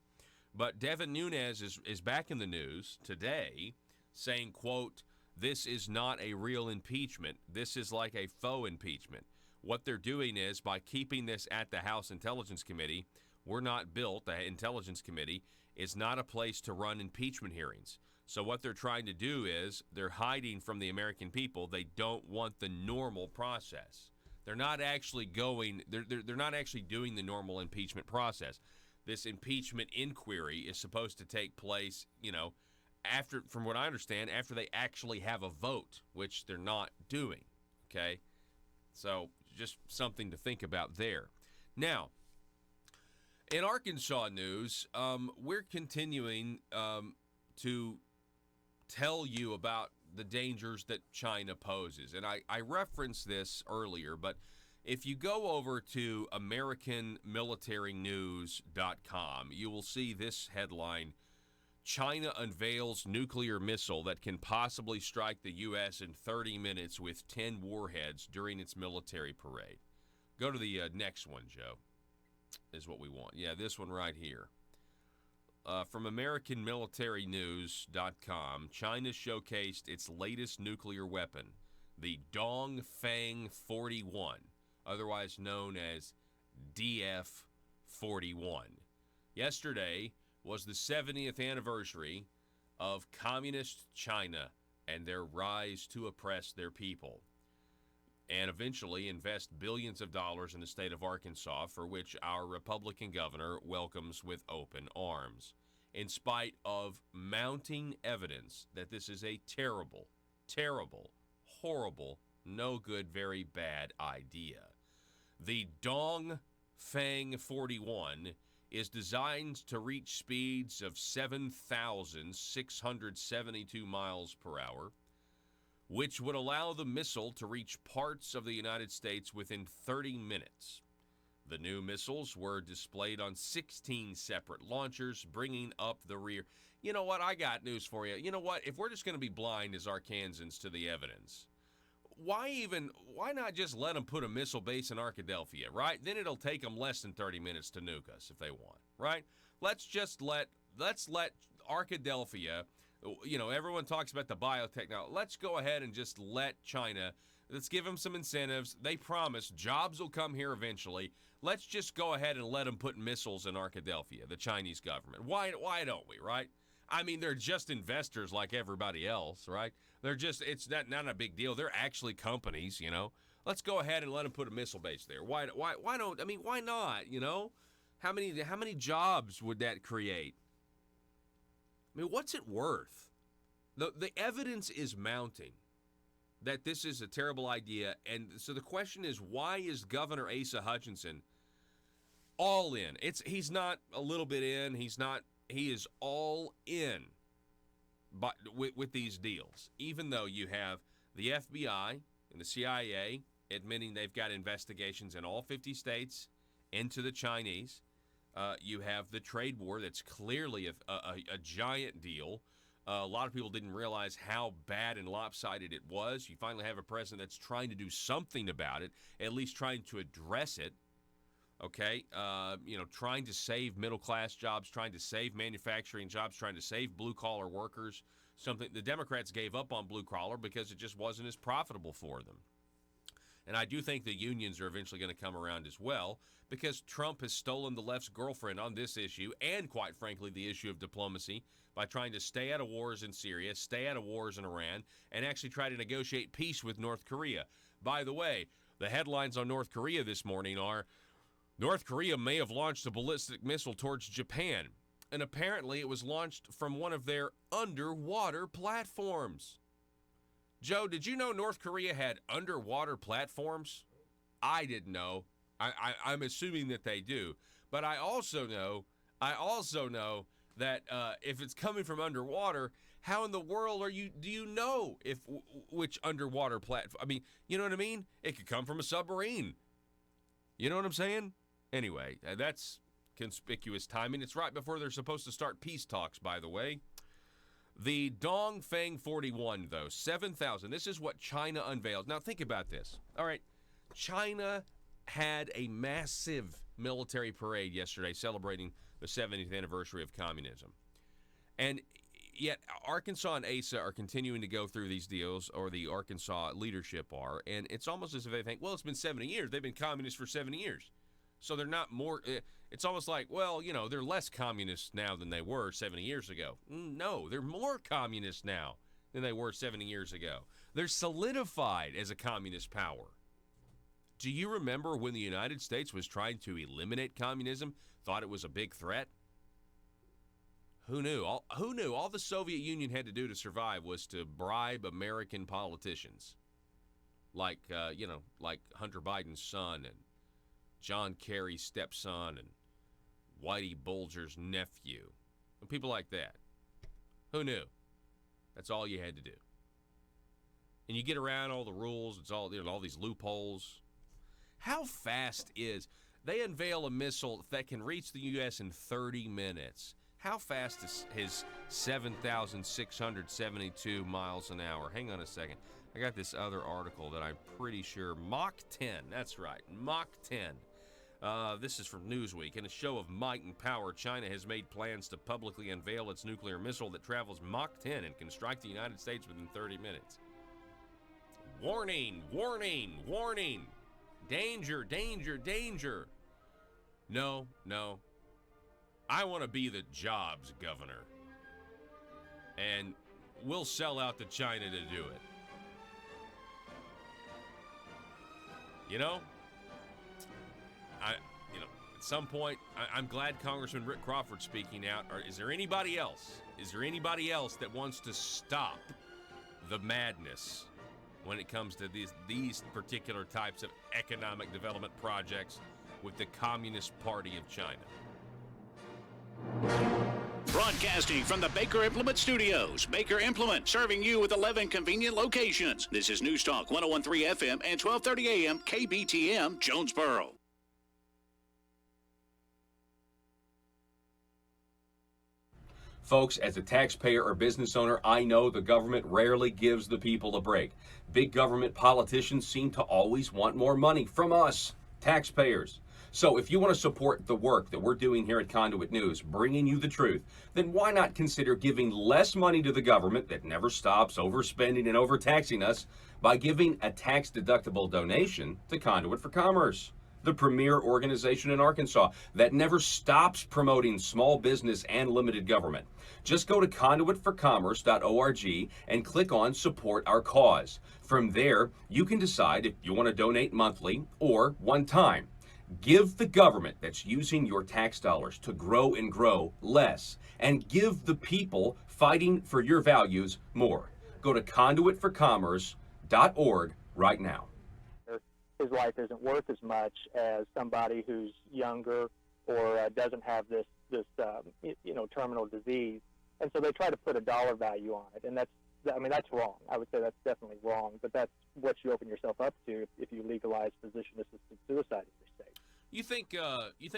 But Devin Nunes is back in the news today saying, quote, this is not a real impeachment. This is like a faux impeachment. What they're doing is, by keeping this at the House Intelligence Committee, the Intelligence Committee is not a place to run impeachment hearings. So what they're trying to do is they're hiding from the American people. They don't want the normal process. They're not actually they're not actually doing the normal impeachment process. This impeachment inquiry is supposed to take place, after, from what I understand, after they actually have a vote, which they're not doing, okay? So just something to think about there. Now, in Arkansas news, we're continuing to tell you about the dangers that China poses. And I referenced this earlier, but if you go over to AmericanMilitaryNews.com, you will see this headline: China unveils nuclear missile that can possibly strike the U.S. in 30 minutes with 10 warheads during its military parade. Go to the next one, Joe, is what we want. Yeah, this one right here. From AmericanMilitaryNews.com, China showcased its latest nuclear weapon, the Dongfeng 41, otherwise known as DF-41. Yesterday was the 70th anniversary of Communist China and their rise to oppress their people, and eventually invest billions of dollars in the state of Arkansas, for which our Republican governor welcomes with open arms, in spite of mounting evidence that this is a terrible, terrible, horrible No good, very bad idea. The Dongfeng 41 is designed to reach speeds of 7,672 miles per hour, which would allow the missile to reach parts of the United States within 30 minutes. The new missiles were displayed on 16 separate launchers, bringing up the rear. You know what? I got news for you. You know what? If we're just going to be blind as Arkansans to the evidence, why not just let them put a missile base in Arkadelphia, right? Then it'll take them less than 30 minutes to nuke us if they want, right? Let's let Arkadelphia, everyone talks about the biotechnology. Let's go ahead and just let China, let's give them some incentives. They promise jobs will come here eventually. Let's just go ahead and let them put missiles in Arkadelphia, the Chinese government. Why don't we, right? I mean, they're just investors like everybody else, right? It's not a big deal. They're actually companies, Let's go ahead and let them put a missile base there. Why not, How many jobs would that create? I mean, what's it worth? The evidence is mounting that this is a terrible idea, and so the question is, why is Governor Asa Hutchinson all in? He's not a little bit in, he is all in with these deals, even though you have the FBI and the CIA admitting they've got investigations in all 50 states into the Chinese. You have the trade war that's clearly a giant deal. A lot of people didn't realize how bad and lopsided it was. You finally have a president that's trying to do something about it, at least trying to address it. Okay, trying to save middle-class jobs, trying to save manufacturing jobs, trying to save blue-collar workers. Something the Democrats gave up on blue-collar because it just wasn't as profitable for them. And I do think the unions are eventually going to come around as well, because Trump has stolen the left's girlfriend on this issue and, quite frankly, the issue of diplomacy by trying to stay out of wars in Syria, stay out of wars in Iran, and actually try to negotiate peace with North Korea. By the way, the headlines on North Korea this morning are, North Korea may have launched a ballistic missile towards Japan, and apparently it was launched from one of their underwater platforms. Joe, did you know North Korea had underwater platforms? I didn't know. I'm assuming that they do. But I also know that if it's coming from underwater, how in the world do you know which underwater platform? I mean, you know what I mean? It could come from a submarine. You know what I'm saying? Anyway, that's conspicuous timing. It's right before they're supposed to start peace talks, by the way. The Dongfeng 41, though, 7,000. This is what China unveiled. Now, think about this. All right, China had a massive military parade yesterday celebrating the 70th anniversary of communism. And yet, Arkansas and Asa are continuing to go through these deals, or the Arkansas leadership are, and it's almost as if they think, well, it's been 70 years. They've been communists for 70 years. So they're not more, it's almost like, well, they're less communist now than they were 70 years ago. No, they're more communist now than they were 70 years ago. They're solidified as a communist power. Do you remember when the United States was trying to eliminate communism, thought it was a big threat? Who knew? All the Soviet Union had to do to survive was to bribe American politicians, like Hunter Biden's son and John Kerry's stepson and Whitey Bulger's nephew, and people like that. Who knew? That's all you had to do. And you get around all the rules. It's all all these loopholes. How fast they unveil a missile that can reach the U.S. in 30 minutes? How fast is his 7,672 miles an hour? Hang on a second. I got this other article that I'm pretty sure, Mach 10. That's right, Mach 10. This is from Newsweek. In a show of might and power, China has made plans to publicly unveil its nuclear missile that travels Mach 10 and can strike the United States within 30 minutes. Warning, warning, warning. Danger, danger, danger. No. I want to be the jobs governor. And we'll sell out to China to do it. At some point, I'm glad Congressman Rick Crawford's speaking out. Or is there anybody else? Is there anybody else that wants to stop the madness when it comes to these particular types of economic development projects with the Communist Party of China. Broadcasting from the Baker Implement Studios. Baker Implement, serving you with 11 convenient locations. This is News Talk 101.3 FM and 12:30 AM KBTM Jonesboro. Folks, as a taxpayer or business owner, I know the government rarely gives the people a break. Big government politicians seem to always want more money from us, taxpayers. So if you want to support the work that we're doing here at Conduit News, bringing you the truth, then why not consider giving less money to the government that never stops overspending and overtaxing us by giving a tax-deductible donation to Conduit for Commerce, the premier organization in Arkansas that never stops promoting small business and limited government. Just go to conduitforcommerce.org and click on Support Our Cause. From there, you can decide if you want to donate monthly or one time. Give the government that's using your tax dollars to grow and grow less, and give the people fighting for your values more. Go to conduitforcommerce.org right now. His life isn't worth as much as somebody who's younger or doesn't have this terminal disease, and so they try to put a dollar value on it, and that's wrong. I would say that's definitely wrong, but that's what you open yourself up to if you legalize physician-assisted suicide in your state. You think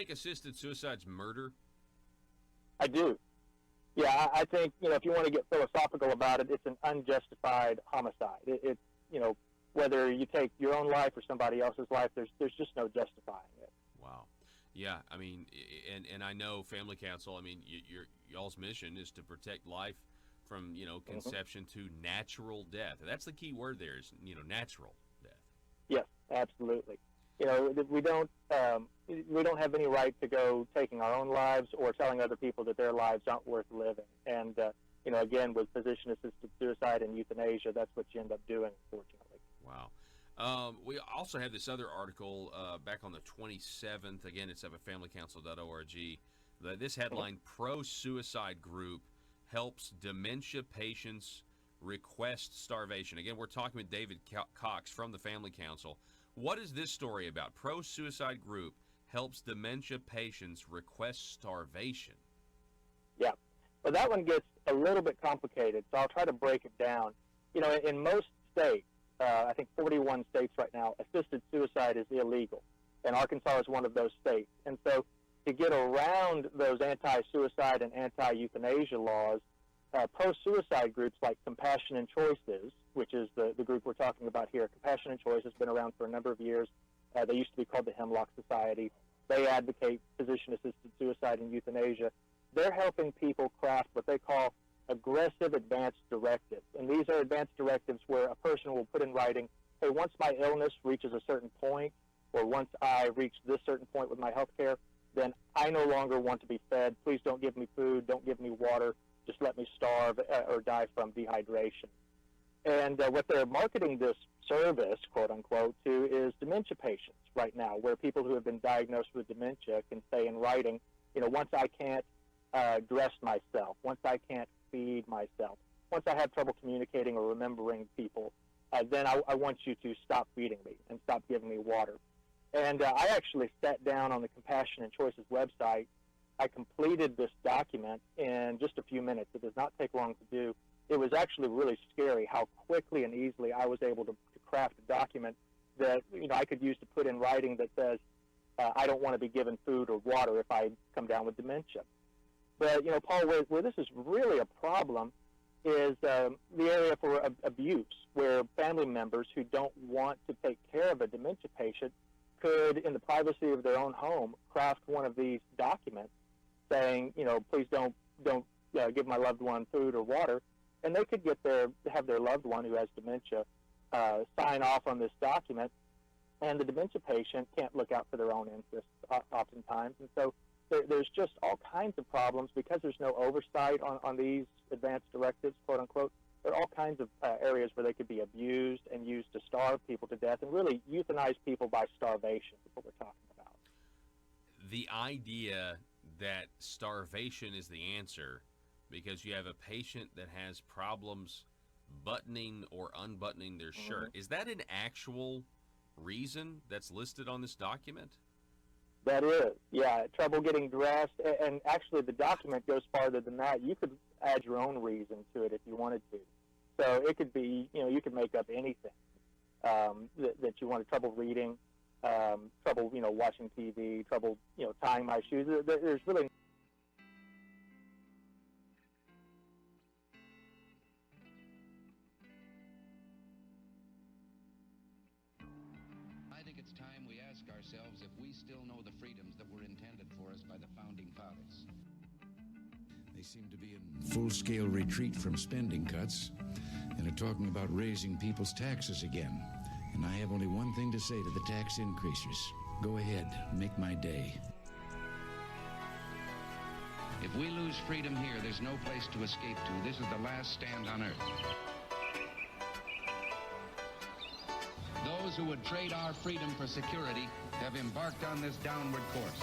assisted suicide's murder? I do. Yeah, I think if you want to get philosophical about it, it's an unjustified homicide. It's whether you take your own life or somebody else's life, there's just no justifying it. Wow. Yeah, I mean, and I know Family Council, I mean, y'all's mission is to protect life from, conception to natural death. That's the key word there is, natural death. Yes, absolutely. We don't have any right to go taking our own lives or telling other people that their lives aren't worth living. And, again, with physician-assisted suicide and euthanasia, that's what you end up doing, unfortunately. Wow. We also have this other article back on the 27th. Again, it's up at familycouncil.org. This headline, Pro-Suicide Group Helps Dementia Patients Request Starvation. Again, we're talking with David Cox from the Family Council. What is this story about? Pro-Suicide Group Helps Dementia Patients Request Starvation. Yeah. Well, that one gets a little bit complicated, so I'll try to break it down. In most states, I think 41 states right now, assisted suicide is illegal, and Arkansas is one of those states. And so to get around those anti-suicide and anti-euthanasia laws, pro-suicide groups like Compassion and Choices, which is the group we're talking about here. Compassion and Choice has been around for a number of years. They used to be called the Hemlock Society. They advocate physician-assisted suicide and euthanasia. They're helping people craft what they call aggressive advance directives. And these are advance directives where a person will put in writing, hey, once my illness reaches a certain point, or once I reach this certain point with my health care, then I no longer want to be fed. Please don't give me food. Don't give me water. Just let me starve or die from dehydration. And what they're marketing this service, quote unquote, to is dementia patients right now, where people who have been diagnosed with dementia can say in writing, once I can't dress myself, once I can't feed myself, once I have trouble communicating or remembering people, then I want you to stop feeding me and stop giving me water. And I actually sat down on the Compassion and Choices website. I completed this document in just a few minutes. It does not take long to do. It was actually really scary how quickly and easily I was able to craft a document that I could use to put in writing that says, I don't want to be given food or water if I come down with dementia. But, Paul, where this is really a problem is the area for abuse, where family members who don't want to take care of a dementia patient could, in the privacy of their own home, craft one of these documents saying, please don't give my loved one food or water, and they could have their loved one who has dementia sign off on this document, and the dementia patient can't look out for their own interests oftentimes, and so there's just all kinds of problems because there's no oversight on these advanced directives, quote unquote. There are all kinds of areas where they could be abused and used to starve people to death and really euthanize people by starvation is what we're talking about. The idea that starvation is the answer because you have a patient that has problems buttoning or unbuttoning their shirt. Is that an actual reason that's listed on this document? That is, yeah, trouble getting dressed. And actually, the document goes farther than that. You could add your own reason to it if you wanted to. So it could be, you could make up anything that you wanted. Trouble reading, trouble, watching TV, trouble, tying my shoes. There's really I think it's time we ask ourselves if we still know the freedoms that were intended for us by the founding fathers. They seem to be in full-scale retreat from spending cuts and are talking about raising people's taxes again. And I have only one thing to say to the tax increasers. Go ahead, make my day. If we lose freedom here, there's no place to escape to. This is the last stand on earth. Those who would trade our freedom for security have embarked on this downward course.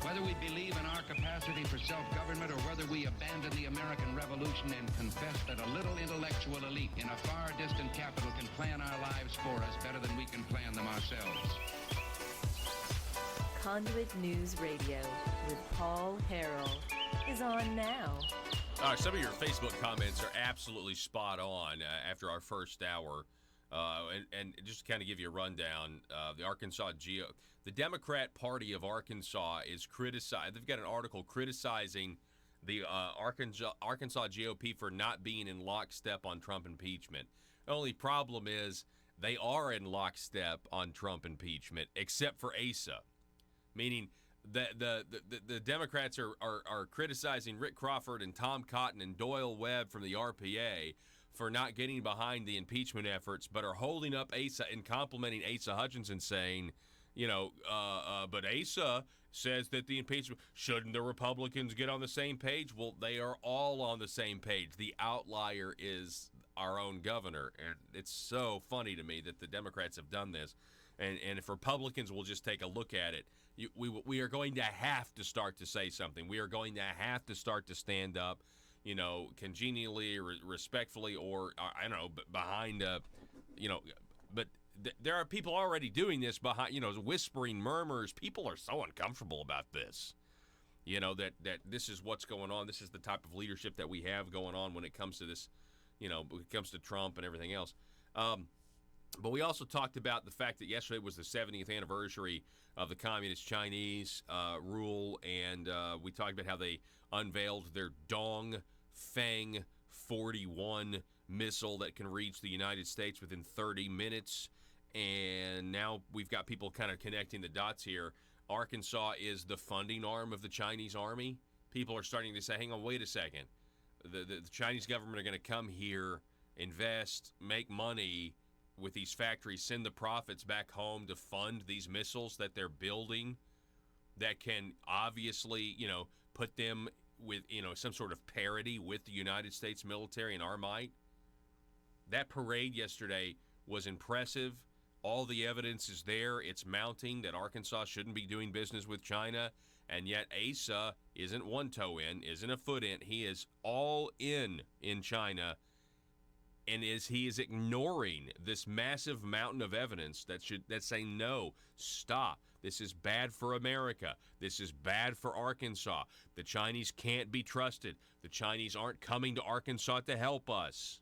Whether we believe in our capacity for self-government or whether we abandon the American Revolution and confess that a little intellectual elite in a far distant capital can plan our lives for us better than we can plan them ourselves. Conduit News Radio with Paul Harrell is on now. Some of your Facebook comments are absolutely spot on after our first hour. And just to kind of give you a rundown, the Democrat Party of Arkansas is criticized. They've got an article criticizing the Arkansas GOP for not being in lockstep on Trump impeachment. The only problem is they are in lockstep on Trump impeachment, except for Asa, meaning the Democrats are criticizing Rick Crawford and Tom Cotton and Doyle Webb from the RPA for not getting behind the impeachment efforts, but are holding up Asa and complimenting Asa Hutchinson, saying, but Asa says that the impeachment, shouldn't the Republicans get on the same page? Well, they are all on the same page. The outlier is our own governor. And it's so funny to me that the Democrats have done this. And if Republicans will just take a look at it, we are going to have to start to say something. We are going to have to start to stand up, congenially, respectfully, or, I don't know, behind, but there are people already doing this behind, whispering murmurs. People are so uncomfortable about this, that this is what's going on. This is the type of leadership that we have going on when it comes to this, when it comes to Trump and everything else. But we also talked about the fact that yesterday was the 70th anniversary of the Communist Chinese rule, and we talked about how they unveiled their Dongfeng 41 missile that can reach the United States within 30 minutes. And now we've got people kind of connecting the dots here. Arkansas is the funding arm of the Chinese army. People are starting to say, hang on, wait a second. The Chinese government are going to come here, invest, make money with these factories, send the profits back home to fund these missiles that they're building that can obviously, put them with, some sort of parity with the United States military and our might. That parade yesterday was impressive. All the evidence is there. It's mounting that Arkansas shouldn't be doing business with China, and yet Asa isn't one toe in, isn't a foot in. He is all in China. And he is ignoring this massive mountain of evidence that's saying, no, stop. This is bad for America. This is bad for Arkansas. The Chinese can't be trusted. The Chinese aren't coming to Arkansas to help us.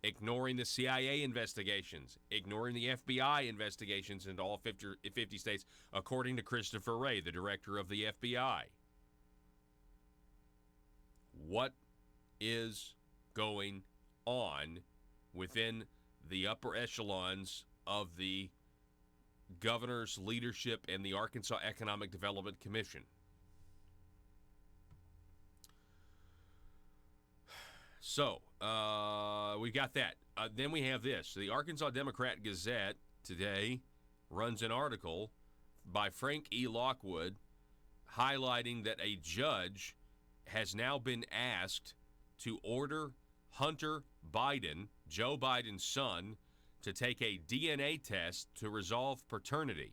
Ignoring the CIA investigations, ignoring the FBI investigations into all 50 states, according to Christopher Wray, the director of the FBI. What is going on within the upper echelons of the governor's leadership and the Arkansas Economic Development Commission? So, we got that. Then we have this. The Arkansas Democrat Gazette today runs an article by Frank E. Lockwood highlighting that a judge has now been asked to order Hunter Biden, Joe Biden's son, to take a DNA test to resolve paternity.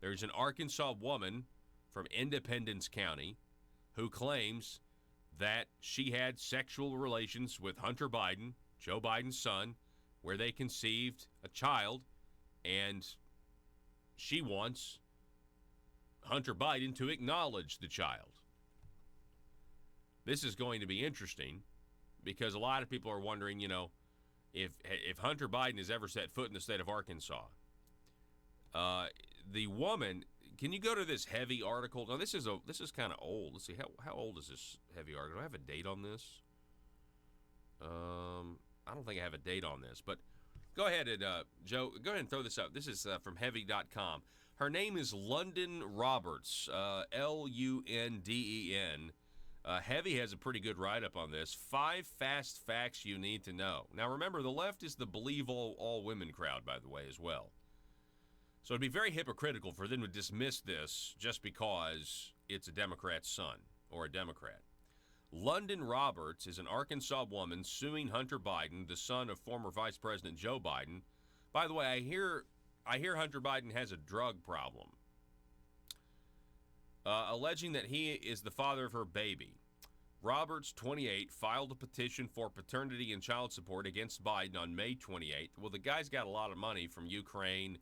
There's an Arkansas woman from Independence County who claims that she had sexual relations with Hunter Biden, Joe Biden's son, where they conceived a child, and she wants Hunter Biden to acknowledge the child. This is going to be interesting because a lot of people are wondering, if Hunter Biden has ever set foot in the state of Arkansas. The woman, can you go to this Heavy article? Now, this is kind of old. Let's see, how old is this Heavy article? Do I have a date on this? I don't think I have a date on this, but go ahead and, Joe, go ahead and throw this up. This is from Heavy.com. Her name is London Roberts, Lunden. Heavy has a pretty good write-up on this. 5 fast facts you need to know. Now, remember, the left is the believe all women crowd, by the way, as well. So it'd be very hypocritical for them to dismiss this just because it's a Democrat's son or a Democrat. London Roberts is an Arkansas woman suing Hunter Biden, the son of former Vice President Joe Biden. By the way, I hear Hunter Biden has a drug problem, alleging that he is the father of her baby. Roberts, 28, filed a petition for paternity and child support against Biden on May 28th. Well, the guy's got a lot of money from Ukraine.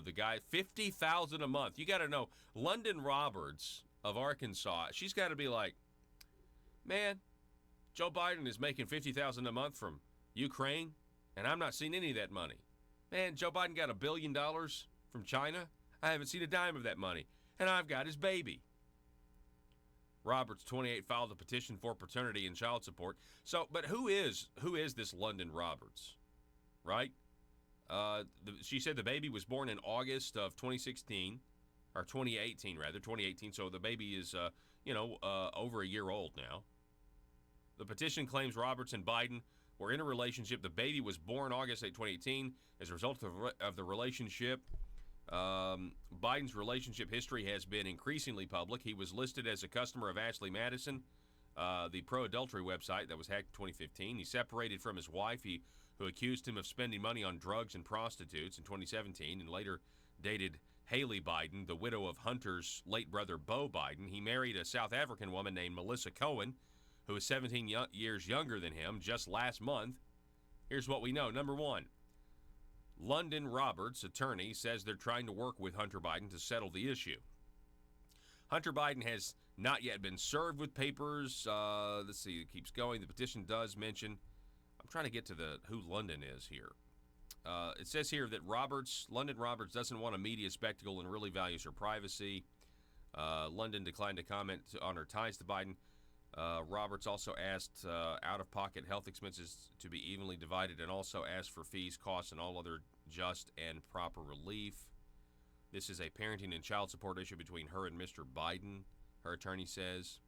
The guy, $50,000 a month. You got to know, London Roberts of Arkansas, she's got to be like, man, Joe Biden is making $50,000 a month from Ukraine, and I'm not seeing any of that money. Man, Joe Biden got $1 billion from China. I haven't seen a dime of that money, and I've got his baby. Roberts, 28, filed a petition for paternity and child support. So, but who is this London Roberts, right? She said the baby was born in August of 2016, or 2018 rather, 2018. So the baby is, over a year old now. The petition claims Roberts and Biden were in a relationship. The baby was born August 8, 2018. As a result of the relationship, Biden's relationship history has been increasingly public. He was listed as a customer of Ashley Madison, the pro-adultery website that was hacked in 2015. He separated from his wife, who accused him of spending money on drugs and prostitutes in 2017, and later dated Haley Biden, the widow of Hunter's late brother Beau Biden. He married a South African woman named Melissa Cohen, who is 17 years younger than him, just last month. Here's what we know. Number one, London Roberts' attorney says they're trying to work with Hunter Biden to settle the issue. Hunter Biden has not yet been served with papers. Let's see, it keeps going. The petition does mention, I'm trying to get to who London is here. It says here that London Roberts doesn't want a media spectacle and really values her privacy. London declined to comment on her ties to Biden. Roberts also asked out-of-pocket health expenses to be evenly divided and also asked for fees, costs, and all other just and proper relief. This is a parenting and child support issue between her and Mr. Biden, her attorney says.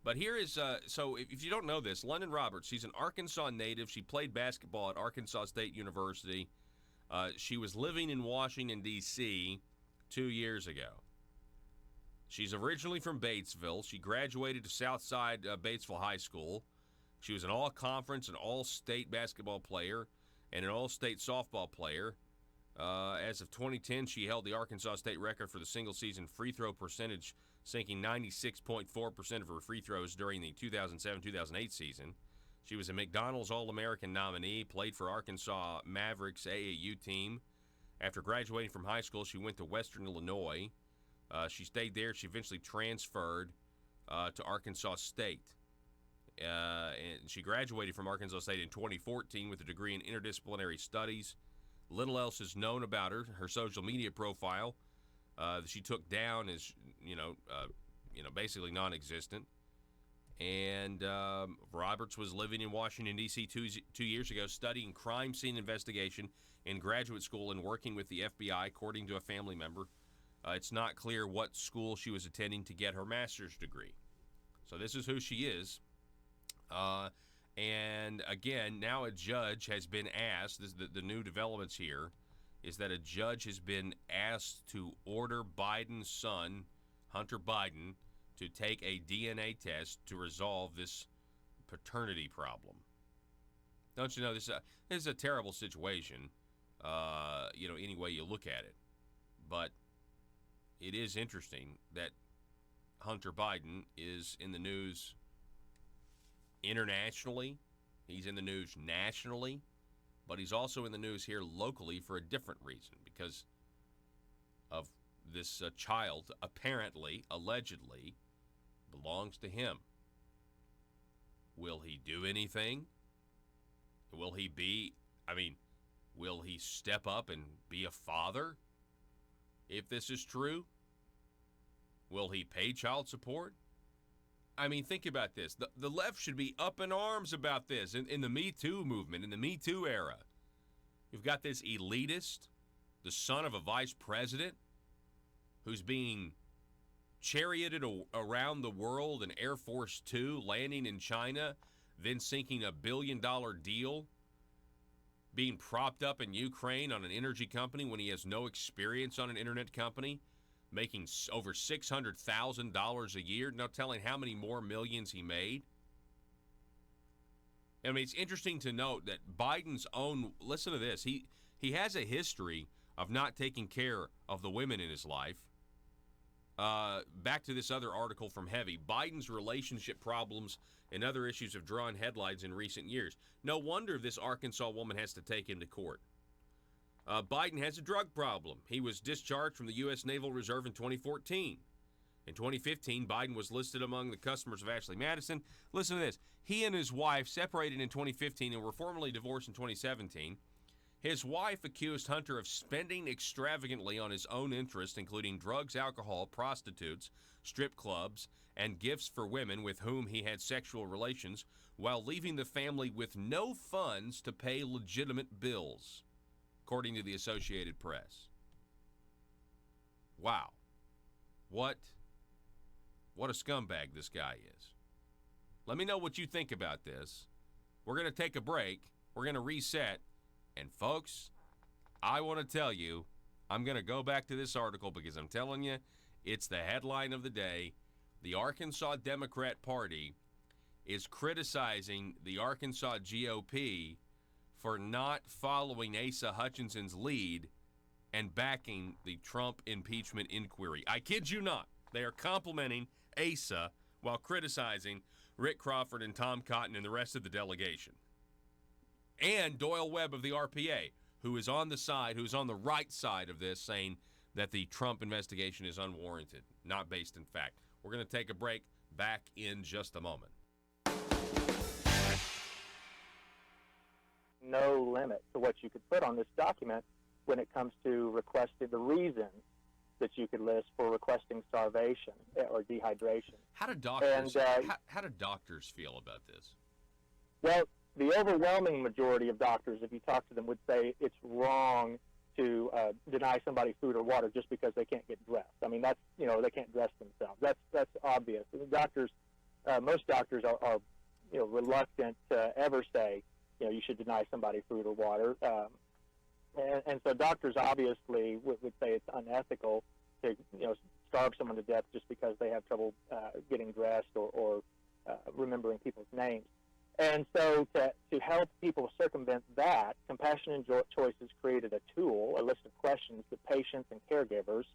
But here is, so if you don't know this, London Roberts, she's an Arkansas native. She played basketball at Arkansas State University. She was living in Washington, D.C. 2 years ago. She's originally from Batesville. She graduated to Southside Batesville High School. She was an all-conference and all-state basketball player and an all-state softball player. As of 2010, she held the Arkansas State record for the single-season free throw percentage, sinking 96.4% of her free throws during the 2007-2008 season. She was a McDonald's All-American nominee, played for Arkansas Mavericks AAU team. After graduating from high school, she went to Western Illinois. She stayed there. She eventually transferred to Arkansas State. And she graduated from Arkansas State in 2014 with a degree in interdisciplinary studies. Little else is known about her. Her social media profile she took down is, basically non-existent. And Roberts was living in Washington, D.C. 2 years ago, studying crime scene investigation in graduate school and working with the FBI, according to a family member. It's not clear what school she was attending to get her master's degree. So this is who she is. And again, now a judge has been asked, the new developments here, is that a judge has been asked to order Biden's son, Hunter Biden, to take a DNA test to resolve this paternity problem. Don't you know, this is a terrible situation, any way you look at it. But it is interesting that Hunter Biden is in the news internationally. He's in the news nationally. But he's also in the news here locally for a different reason, because of this child apparently, allegedly, belongs to him. Will he do anything? Will he step up and be a father if this is true? Will he pay child support? I mean, think about this. The left should be up in arms about this in the Me Too movement, in the Me Too era. You've got this elitist, the son of a vice president, who's being charioted around the world in Air Force Two, landing in China, then sinking $1 billion deal, being propped up in Ukraine on an energy company when he has no experience on an internet company, making over $600,000 a year, no telling how many more millions he made. I mean, it's interesting to note that Biden's own, listen to this, he has a history of not taking care of the women in his life. Back to this other article from Heavy, Biden's relationship problems and other issues have drawn headlines in recent years. No wonder this Arkansas woman has to take him to court. Biden has a drug problem. He was discharged from the U.S. Naval Reserve in 2014. In 2015, Biden was listed among the customers of Ashley Madison. Listen to this. He and his wife separated in 2015 and were formally divorced in 2017. His wife accused Hunter of spending extravagantly on his own interest, including drugs, alcohol, prostitutes, strip clubs, and gifts for women with whom he had sexual relations, while leaving the family with no funds to pay legitimate bills, according to the Associated Press. Wow. What a scumbag this guy is. Let me know what you think about this. We're going to take a break. We're going to reset. And folks, I want to tell you, I'm going to go back to this article because I'm telling you, it's the headline of the day. The Arkansas Democrat Party is criticizing the Arkansas GOP for not following Asa Hutchinson's lead and backing the Trump impeachment inquiry. I kid you not. They are complimenting Asa while criticizing Rick Crawford and Tom Cotton and the rest of the delegation. And Doyle Webb of the RPA, who is on the right side of this, saying that the Trump investigation is unwarranted, not based in fact. We're going to take a break. Back in just a moment. No limit to what you could put on this document when it comes to requesting the reason that you could list for requesting starvation or dehydration. How do doctors feel about this? Well, the overwhelming majority of doctors, if you talk to them, would say it's wrong to deny somebody food or water just because they can't get dressed. I mean, that's, they can't dress themselves. That's obvious. Doctors, most doctors are reluctant to ever say, you should deny somebody food or water. And so doctors obviously would say it's unethical to, starve someone to death just because they have trouble getting dressed or remembering people's names. And so to help people circumvent that, Compassion and Choices created a tool, a list of questions that patients and caregivers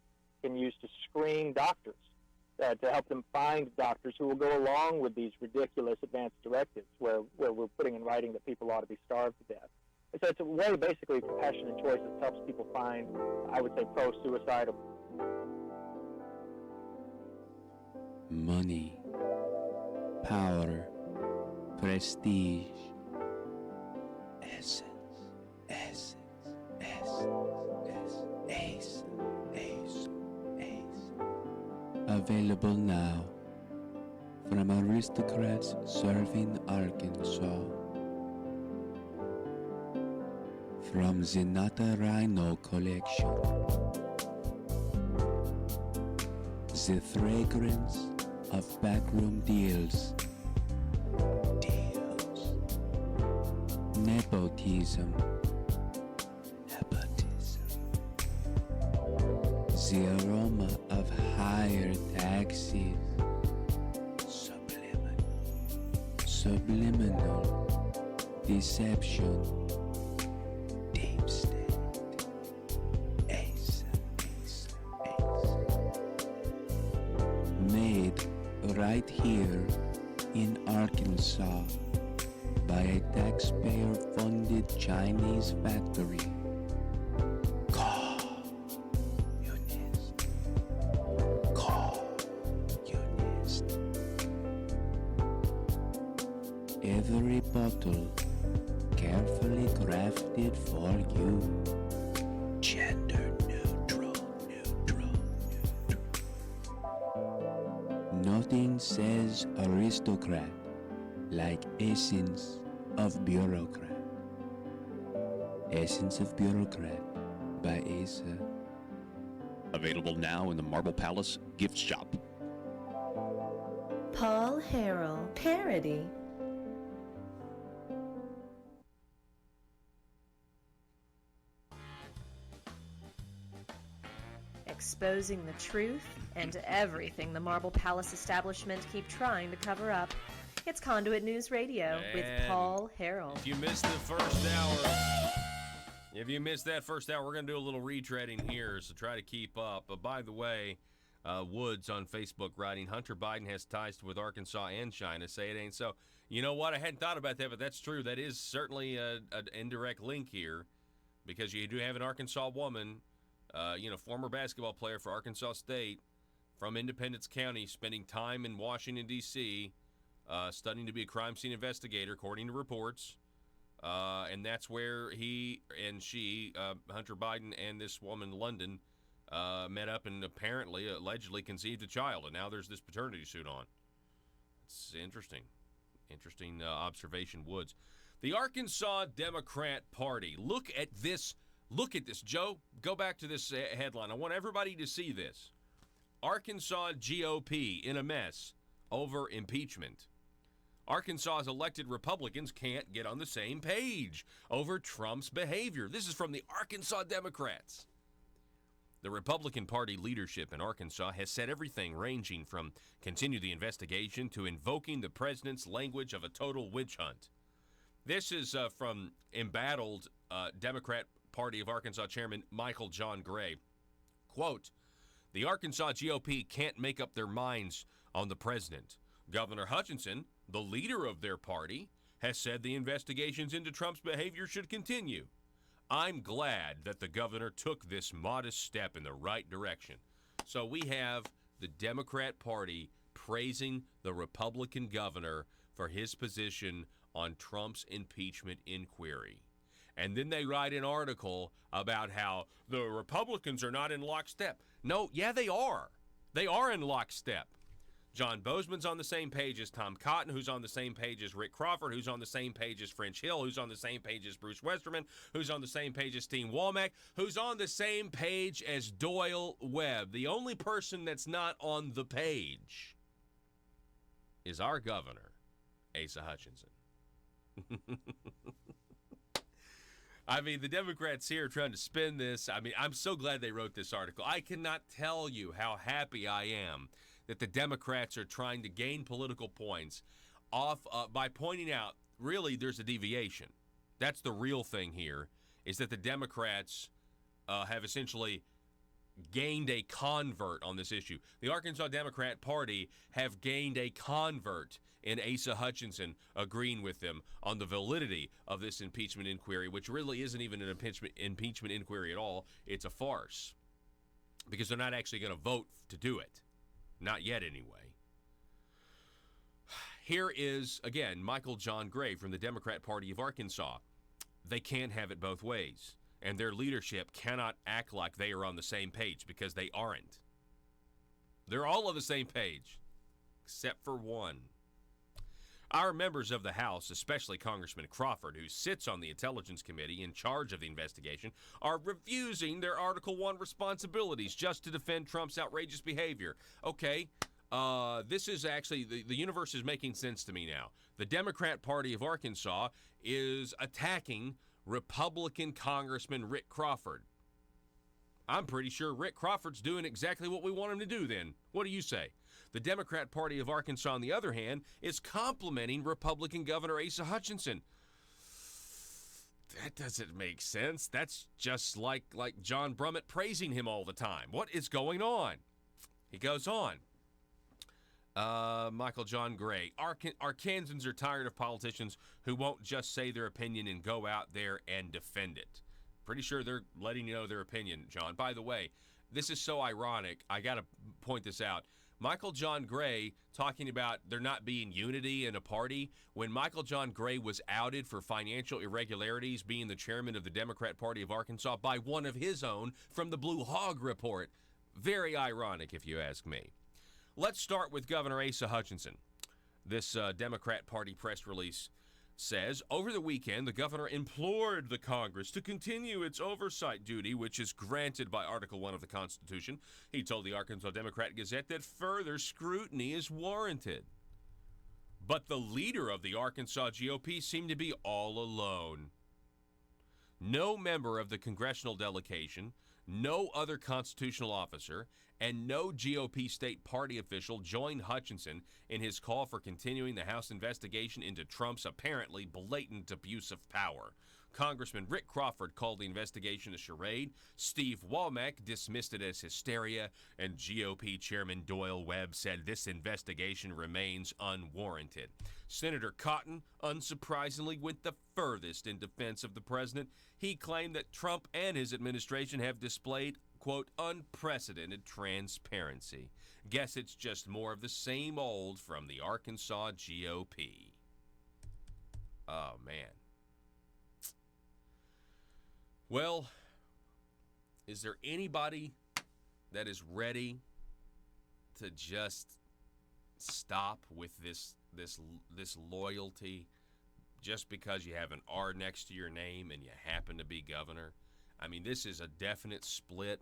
can use to screen doctors, to help them find doctors who will go along with these ridiculous advance directives where we're putting in writing that people ought to be starved to death. And so it's a way, basically, Compassion and Choices helps people find, I would say, pro-suicide. Money, power, prestige, essence, available now from aristocrats serving Arkansas. From Zenata Rhino Collection, the fragrance of backroom deals, nepotism, the aroma of higher taxes, subliminal deception, deep state, Ace. Made right here in Arkansas by a taxpayer-funded Chinese factory. Communist. Every bottle carefully crafted for you. Gender neutral. Nothing says aristocrat like Essence of Bureaucrat. Essence of Bureaucrat by Asa. Available now in the Marble Palace gift shop. Paul Harrell parody. Exposing the truth and everything the Marble Palace establishment keep trying to cover up. It's Conduit News Radio with And Paul Harrell. If you missed the first hour, if you missed that first hour, we're going to do a little retreading here, so try to keep up. But by the way, Woods on Facebook writing, Hunter Biden has ties with Arkansas and China. Say it ain't so. You know what? I hadn't thought about that, but that's true. That is certainly an indirect link here, because you do have an Arkansas woman, former basketball player for Arkansas State from Independence County, spending time in Washington, D.C., studying to be a crime scene investigator, according to reports. And that's where he and she, Hunter Biden and this woman, London, met up and apparently, allegedly conceived a child. And now there's this paternity suit on. It's interesting. Interesting observation, Woods. The Arkansas Democrat Party. Look at this. Look at this. Joe, go back to this headline. I want everybody to see this. Arkansas GOP in a mess over impeachment. Arkansas's elected Republicans can't get on the same page over Trump's behavior. This is from the Arkansas Democrats. The Republican Party leadership in Arkansas has said everything ranging from continue the investigation to invoking the president's language of a total witch hunt. This is from embattled Democrat Party of Arkansas Chairman Michael John Gray. Quote, the Arkansas GOP can't make up their minds on the president. Governor Hutchinson, the leader of their party, has said the investigations into Trump's behavior should continue. I'm glad that the governor took this modest step in the right direction. So we have the Democrat Party praising the Republican governor for his position on Trump's impeachment inquiry. And then they write an article about how the Republicans are not in lockstep. No, yeah, they are. They are in lockstep. John Bozeman's on the same page as Tom Cotton, who's on the same page as Rick Crawford, who's on the same page as French Hill, who's on the same page as Bruce Westerman, who's on the same page as Steen Womack, who's on the same page as Doyle Webb. The only person that's not on the page is our governor, Asa Hutchinson. I mean, the Democrats here are trying to spin this. I mean, I'm so glad they wrote this article. I cannot tell you how happy I am that the Democrats are trying to gain political points off by pointing out, really, there's a deviation. That's the real thing here, is that the Democrats have essentially gained a convert on this issue. The Arkansas Democrat Party have gained a convert in Asa Hutchinson agreeing with them on the validity of this impeachment inquiry, which really isn't even an impeachment inquiry at all. It's a farce, because they're not actually going to vote to do it. Not yet, anyway. Here is, again, Michael John Gray from the Democrat Party of Arkansas. They can't have it both ways, and their leadership cannot act like they are on the same page, because they aren't. They're all on the same page, except for one. Our members of the House, especially Congressman Crawford, who sits on the Intelligence Committee in charge of the investigation, are refusing their Article 1 responsibilities just to defend Trump's outrageous behavior. Okay, this is actually, the universe is making sense to me now. The Democrat Party of Arkansas is attacking Republican Congressman Rick Crawford. I'm pretty sure Rick Crawford's doing exactly what we want him to do then. What do you say? The Democrat Party of Arkansas, on the other hand, is complimenting Republican Governor Asa Hutchinson. That doesn't make sense. That's just like John Brummett praising him all the time. What is going on? He goes on. Michael John Gray. Arkansans are tired of politicians who won't just say their opinion and go out there and defend it. Pretty sure they're letting you know their opinion, John. By the way, this is so ironic. I got to point this out. Michael John Gray talking about there not being unity in a party when Michael John Gray was outed for financial irregularities being the chairman of the Democrat Party of Arkansas by one of his own from the Blue Hog Report. Very ironic, if you ask me. Let's start with Governor Asa Hutchinson. This Democrat Party press release says, over the weekend, the governor implored the Congress to continue its oversight duty, which is granted by Article 1 of the Constitution. He told the Arkansas Democrat-Gazette that further scrutiny is warranted. But the leader of the Arkansas GOP seemed to be all alone. No member of the congressional delegation, no other constitutional officer, and no GOP state party official joined Hutchinson in his call for continuing the House investigation into Trump's apparently blatant abuse of power. Congressman Rick Crawford called the investigation a charade, Steve Womack dismissed it as hysteria, and GOP Chairman Doyle Webb said this investigation remains unwarranted. Senator Cotton, unsurprisingly, went the furthest in defense of the president. He claimed that Trump and his administration have displayed, quote, unprecedented transparency. Guess it's just more of the same old from the Arkansas GOP. Oh, man. Well, is there anybody that is ready to just stop with this loyalty just because you have an R next to your name and you happen to be governor? I mean, this is a definite split.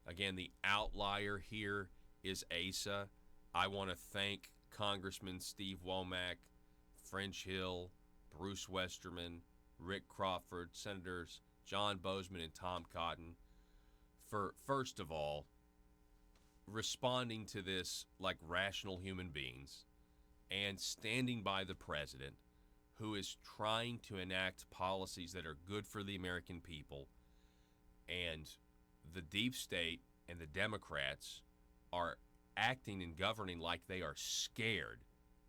Again, the outlier here is Asa. I want to thank Congressman Steve Womack, French Hill, Bruce Westerman, Rick Crawford, Senators John Bozeman and Tom Cotton for, first of all, responding to this like rational human beings and standing by the president who is trying to enact policies that are good for the American people. And the deep state and the Democrats are acting and governing like they are scared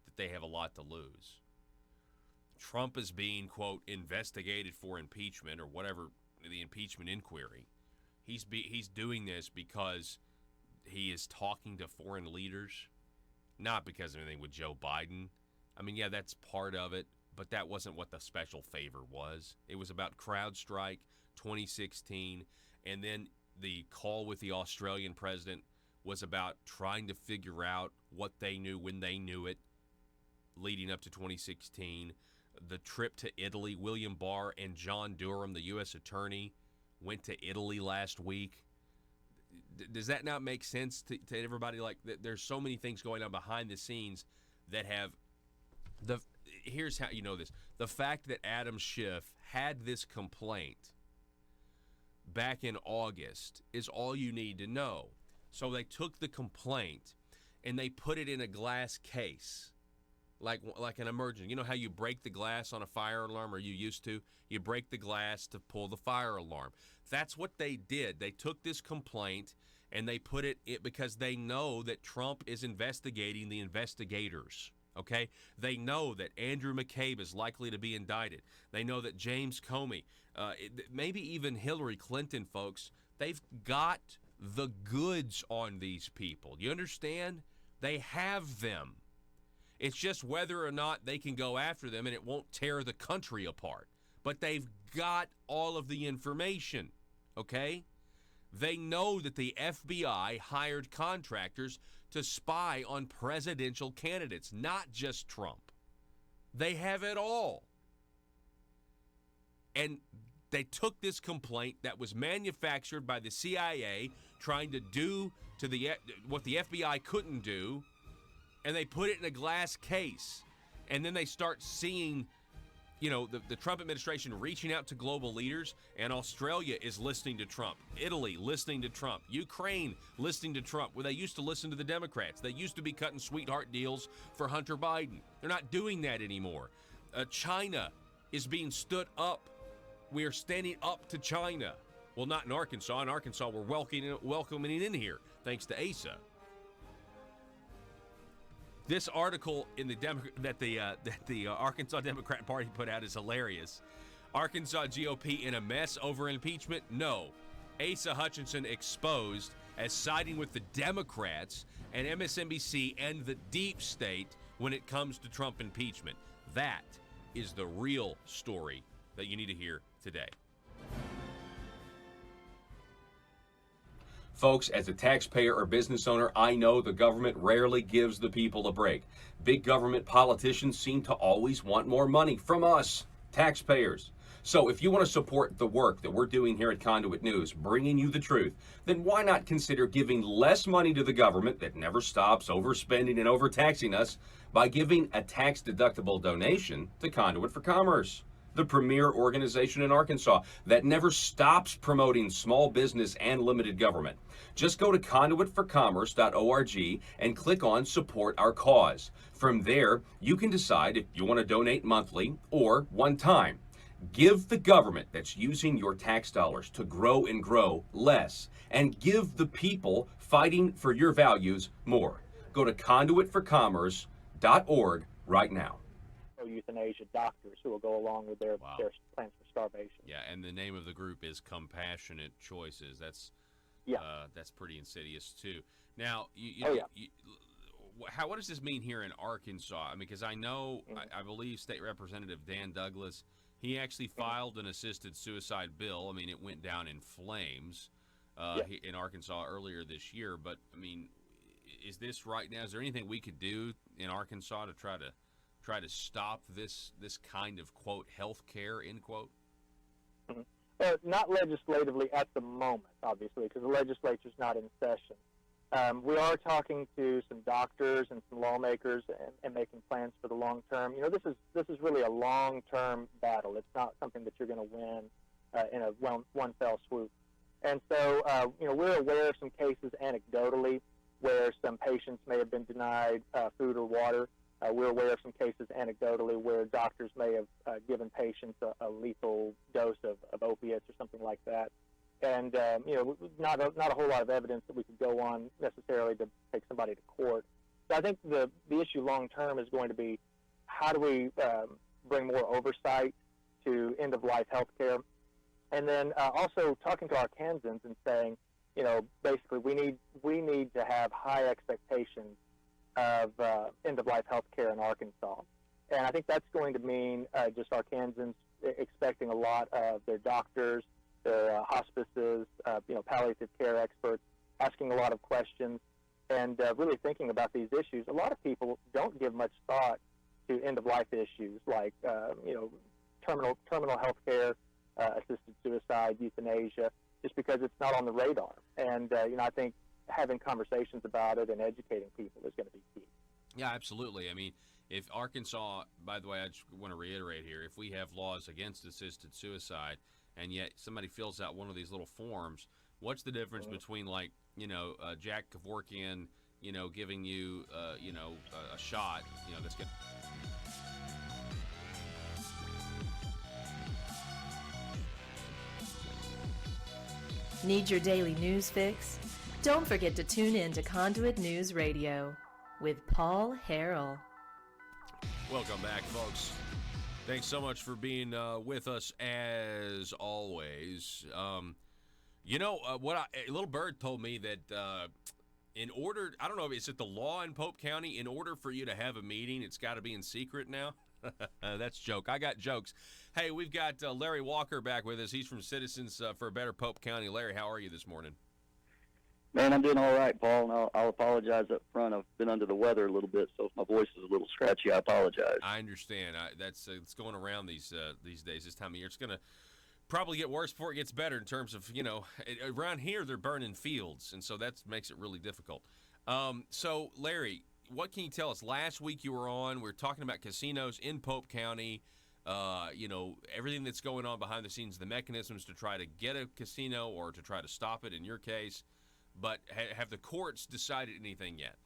that they have a lot to lose. Trump is being, quote, investigated for impeachment or whatever, the impeachment inquiry. He's doing this because he is talking to foreign leaders, not because of anything with Joe Biden. I mean, yeah, that's part of it, but that wasn't what the special favor was. It was about CrowdStrike 2016, and then the call with the Australian president was about trying to figure out what they knew when they knew it leading up to 2016. The trip to Italy, William Barr and John Durham, the U.S. attorney, went to Italy last week. Does that not make sense to everybody? Like, there's so many things going on behind the scenes that have here's how you know this. The fact that Adam Schiff had this complaint back in August is all you need to know. So they took the complaint and they put it in a glass case. Like an emergency. You know how you break the glass on a fire alarm, or you used to? You break the glass to pull the fire alarm. That's what they did. They took this complaint and they put it because they know that Trump is investigating the investigators. Okay? They know that Andrew McCabe is likely to be indicted. They know that James Comey, maybe even Hillary Clinton, folks, they've got the goods on these people. You understand? They have them. It's just whether or not they can go after them and it won't tear the country apart. But they've got all of the information, okay? They know that the FBI hired contractors to spy on presidential candidates, not just Trump. They have it all. And they took this complaint that was manufactured by the CIA, trying to do to what the FBI couldn't do, and they put it in a glass case. And then they start seeing, you know, the Trump administration reaching out to global leaders, and Australia is listening to Trump. Italy listening to Trump. Ukraine listening to Trump, where they used to listen to the Democrats. They used to be cutting sweetheart deals for Hunter Biden. They're not doing that anymore. China is being stood up. We are standing up to China. Well, not in Arkansas. In Arkansas, we're welcoming in here, thanks to Asa. This article in the that the Arkansas Democrat Party put out is hilarious. Arkansas GOP in a mess over impeachment? No. Asa Hutchinson exposed as siding with the Democrats and MSNBC and the deep state when it comes to Trump impeachment. That is the real story that you need to hear today. Folks, as a taxpayer or business owner, I know the government rarely gives the people a break. Big government politicians seem to always want more money from us, taxpayers. So if you want to support the work that we're doing here at Conduit News, bringing you the truth, then why not consider giving less money to the government that never stops overspending and overtaxing us by giving a tax-deductible donation to Conduit for Commerce, the premier organization in Arkansas that never stops promoting small business and limited government. Just go to conduitforcommerce.org and click on Support Our Cause. From there, you can decide if you want to donate monthly or one time. Give the government that's using your tax dollars to grow and grow less, and give the people fighting for your values more. Go to conduitforcommerce.org right now. Euthanasia doctors who will go along with their plans for starvation. Yeah, and the name of the group is Compassionate Choices. That's pretty insidious too. Now, what does this mean here in Arkansas? I mean, because I know, I believe State Representative Dan Douglas, he actually filed an assisted suicide bill. I mean, it went down in flames in Arkansas earlier this year. But I mean, is this right now? Is there anything we could do in Arkansas to try to stop this kind of, quote, health care, end quote? Not legislatively at the moment, obviously, because the legislature's not in session. We are talking to some doctors and some lawmakers and making plans for the long term. You know, this is really a long-term battle. It's not something that you're going to win in a one fell swoop. And so, we're aware of some cases anecdotally where some patients may have been denied food or water. We're aware of some cases anecdotally where doctors may have given patients a lethal dose of opiates or something like that. And, not a whole lot of evidence that we could go on necessarily to take somebody to court. So I think the issue long term is going to be how do we bring more oversight to end-of-life health care? And then also talking to Arkansans and saying, basically we need to have high expectations of end-of-life health care in Arkansas. And I think that's going to mean just Arkansans expecting a lot of their doctors, their hospices, palliative care experts, asking a lot of questions, and really thinking about these issues. A lot of people don't give much thought to end-of-life issues like, terminal health care, assisted suicide, euthanasia, just because it's not on the radar. And, I think having conversations about it and educating people is going to be key. Yeah, absolutely. I mean, if Arkansas, by the way, I just want to reiterate here, if we have laws against assisted suicide and yet somebody fills out one of these little forms, what's the difference between, like, Jack Kevorkian, giving you, a shot, that's good. Need your daily news fix? Don't forget to tune in to Conduit News Radio with Paul Harrell. Welcome back, folks. Thanks so much for being with us as always. A little bird told me that in order, I don't know, is it the law in Pope County? In order for you to have a meeting, it's got to be in secret now? That's a joke. I got jokes. Hey, we've got Larry Walker back with us. He's from Citizens for a Better Pope County. Larry, how are you this morning? Man, I'm doing all right, Paul, and I'll apologize up front. I've been under the weather a little bit, so if my voice is a little scratchy, I apologize. I understand. It's going around these days, this time of year. It's going to probably get worse before it gets better in terms of, around here they're burning fields, and so that makes it really difficult. So, Larry, what can you tell us? Last week you were on, we were talking about casinos in Pope County, everything that's going on behind the scenes, the mechanisms to try to get a casino or to try to stop it in your case. But have the courts decided anything yet?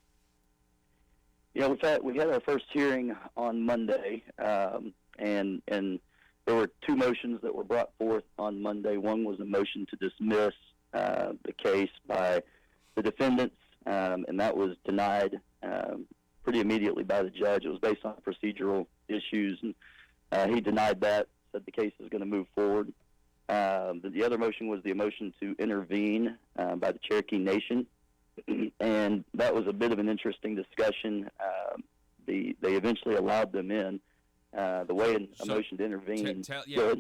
Yeah, we had our first hearing on Monday, and there were two motions that were brought forth on Monday. One was a motion to dismiss the case by the defendants, and that was denied pretty immediately by the judge. It was based on procedural issues, and he denied that, said the case is going to move forward. The other motion was the motion to intervene by the Cherokee Nation, and that was a bit of an interesting discussion. They eventually allowed them in. The way a motion to intervene.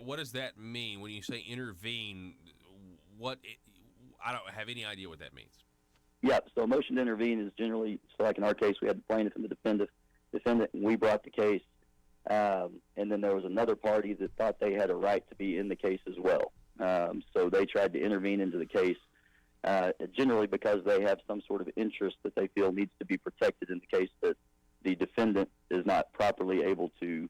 What does that mean when you say intervene? I don't have any idea what that means. Yeah, so a motion to intervene is generally, so like in our case, we had the plaintiff and the defendant, and we brought the case, and then there was another party that thought they had a right to be in the case as well. So they tried to intervene into the case, generally because they have some sort of interest that they feel needs to be protected in the case that the defendant is not properly able to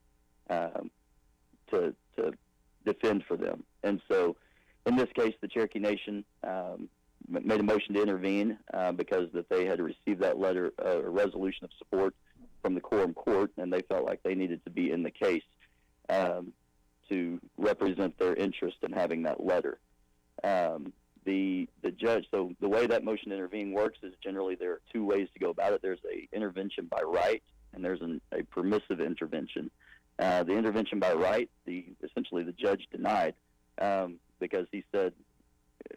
defend for them. And so in this case, the Cherokee Nation made a motion to intervene because that they had received that letter, a resolution of support from the quorum court, and they felt like they needed to be in the case to represent their interest in having that letter. The judge, so the way that motion to intervene works is generally there are two ways to go about it. There's a intervention by right, and there's a permissive intervention. The intervention by right, essentially the judge denied because he said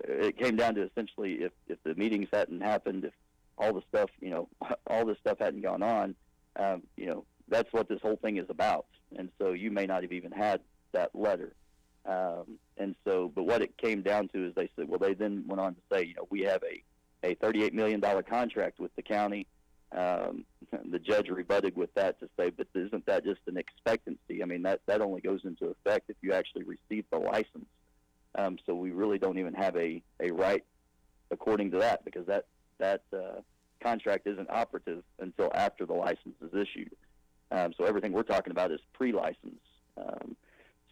it came down to essentially if the meetings hadn't happened, if all the stuff, all this stuff hadn't gone on, that's what this whole thing is about. And so you may not have even had that letter. And so, but what it came down to is they said, well, they then went on to say, we have a $38 million contract with the county. The judge rebutted with that to say, but isn't that just an expectancy? I mean, that only goes into effect if you actually receive the license. So we really don't even have a right according to that, because that contract isn't operative until after the license is issued. So everything we're talking about is pre-license.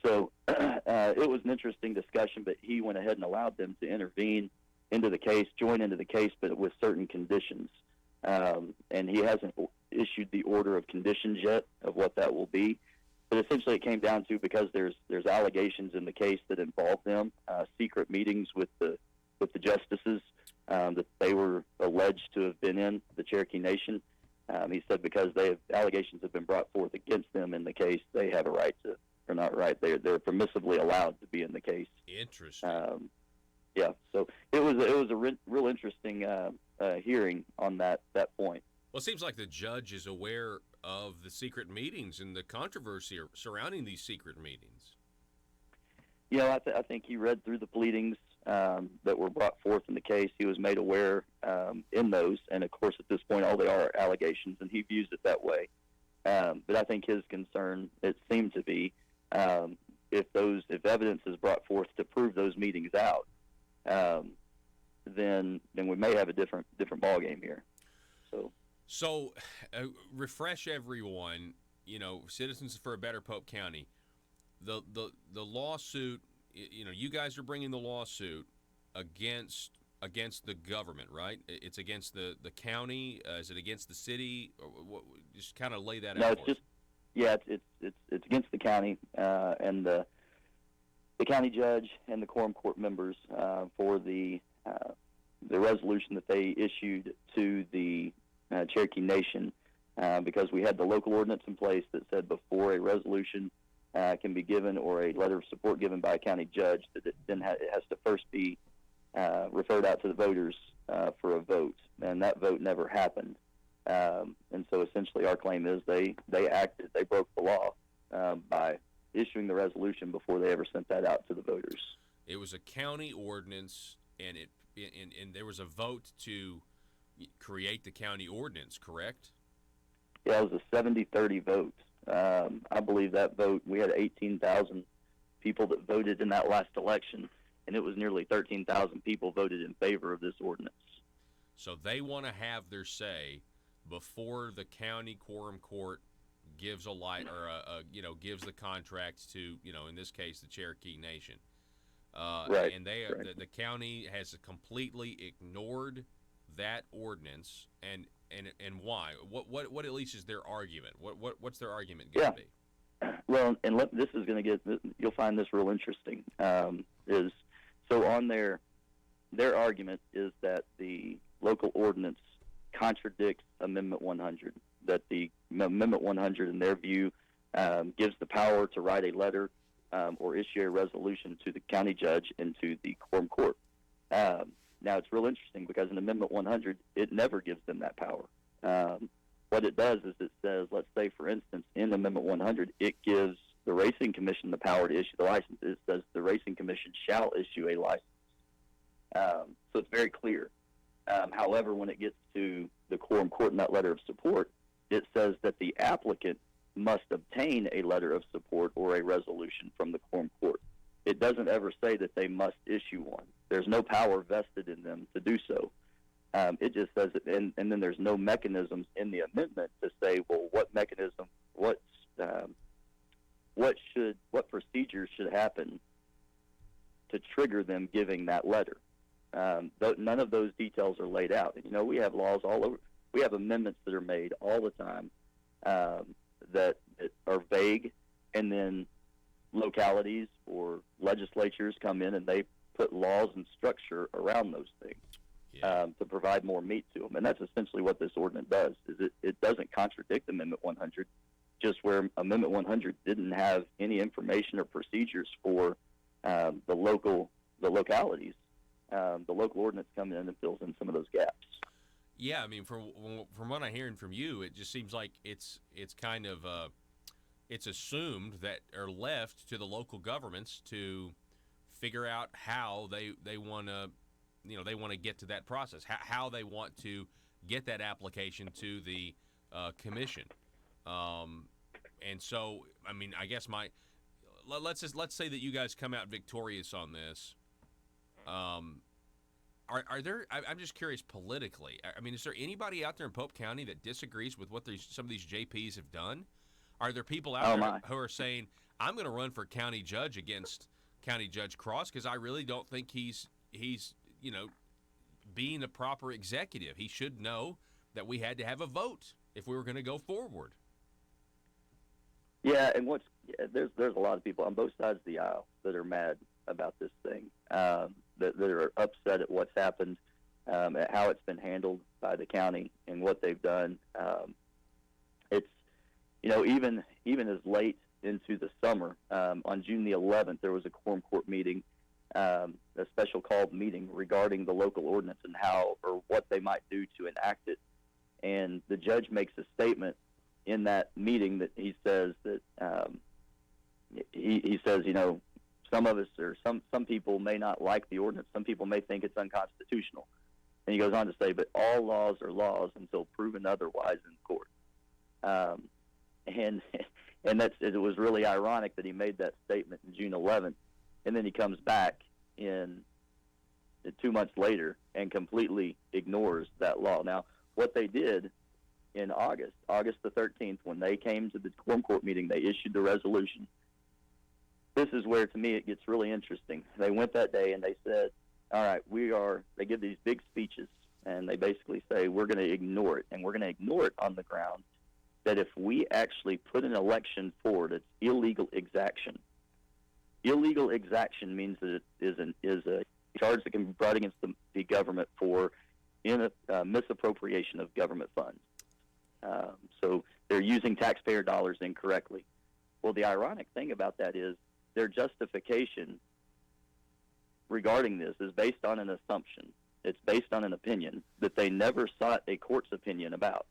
So it was an interesting discussion, but he went ahead and allowed them to intervene into the case, join into the case, but with certain conditions. And he hasn't issued the order of conditions yet of what that will be. But essentially it came down to, because there's allegations in the case that involve them, secret meetings with the justices that they were alleged to have been in, the Cherokee Nation. He said because allegations have been brought forth against them in the case, they have a right to, or not right, they're permissively allowed to be in the case. Interesting. Yeah, so it was a real interesting hearing on that point. Well, it seems like the judge is aware of the secret meetings and the controversy surrounding these secret meetings. I think he read through the pleadings that were brought forth in the case. He was made aware in those, and of course at this point all they are allegations, and he views it that way. But I think his concern, it seemed to be, if evidence is brought forth to prove those meetings out, then we may have a different ballgame here. So refresh everyone, Citizens for a Better Pope County. The lawsuit, you guys are bringing the lawsuit against the government, right? It's against the county. Is it against the city? Or what, just kind of lay that out. No, it's just it's against the county and the county judge and the quorum court members for the resolution that they issued to the Cherokee Nation, because we had the local ordinance in place that said before a resolution can be given or a letter of support given by a county judge, that it has to first be referred out to the voters for a vote, and that vote never happened. And so essentially our claim is they broke the law by issuing the resolution before they ever sent that out to the voters. It was a county ordinance, and there was a vote to create the county ordinance, correct? Yeah, it was a 70-30 vote. I believe that vote, we had 18,000 people that voted in that last election, and it was nearly 13,000 people voted in favor of this ordinance. So they want to have their say before the county quorum court gives gives the contract to, in this case, the Cherokee Nation. Right. And the county has completely ignored that ordinance, and why? What at least is their argument? What's their argument going to be? Well, and this is going to you'll find this real interesting. Is so on their argument is that the local ordinance contradicts Amendment 100. that the Amendment 100, in their view, gives the power to write a letter or issue a resolution to the county judge and to the quorum court. Now, it's real interesting because in Amendment 100, it never gives them that power. What it does is it says, let's say, for instance, in Amendment 100, it gives the Racing Commission the power to issue the license. It says the Racing Commission shall issue a license. So it's very clear. However, when it gets to the quorum court in that letter of support, it says that the applicant must obtain a letter of support or a resolution from the quorum court. It doesn't ever say that they must issue one. There's no power vested in them to do so. It just says it, and then there's no mechanisms in the amendment to say, well, what mechanism, what procedures should happen to trigger them giving that letter. None of those details are laid out. And, we have laws all over. We have amendments that are made all the time that are vague, and then localities or legislatures come in and they put laws and structure around those things to provide more meat to them. And that's essentially what this ordinance does. Is it doesn't contradict Amendment 100, just where Amendment 100 didn't have any information or procedures for the localities. The local ordinance comes in and fills in some of those gaps. Yeah, I mean, from what I'm hearing from you, it just seems like it's kind of it's assumed that are left to the local governments to figure out how they want to, they want to get to that process, how they want to get that application to the commission. And so, I mean, I guess let's say that you guys come out victorious on this. Are there? I'm just curious politically. I mean, is there anybody out there in Pope County that disagrees with what some of these JPs have done? Are there people out there who are saying, "I'm going to run for county judge against County Judge Cross because I really don't think he's being a proper executive. He should know that we had to have a vote if we were going to go forward." Yeah, and there's a lot of people on both sides of the aisle that are mad about this thing. That are upset at what's happened, at how it's been handled by the county and what they've done. It's, even as late into the summer, on June the 11th, there was a quorum court meeting, a special called meeting regarding the local ordinance and how or what they might do to enact it. And the judge makes a statement in that meeting that he says that he says, some of us or some people may not like the ordinance. Some people may think it's unconstitutional. And he goes on to say, but all laws are laws until proven otherwise in court. And it was really ironic that he made that statement in June 11th, and then he comes back in 2 months later and completely ignores that law. Now, what they did in August the 13th, when they came to the quorum court meeting, they issued the resolution. This is where, to me, it gets really interesting. They went that day and they said, all right, they give these big speeches, and they basically say, we're going to ignore it, and we're going to ignore it on the ground that if we actually put an election forward, it's illegal exaction. Illegal exaction means that it is a charge that can be brought against the government for misappropriation of government funds. So they're using taxpayer dollars incorrectly. Well, the ironic thing about that is their justification regarding this is based on an assumption. It's based on an opinion that they never sought a court's opinion about.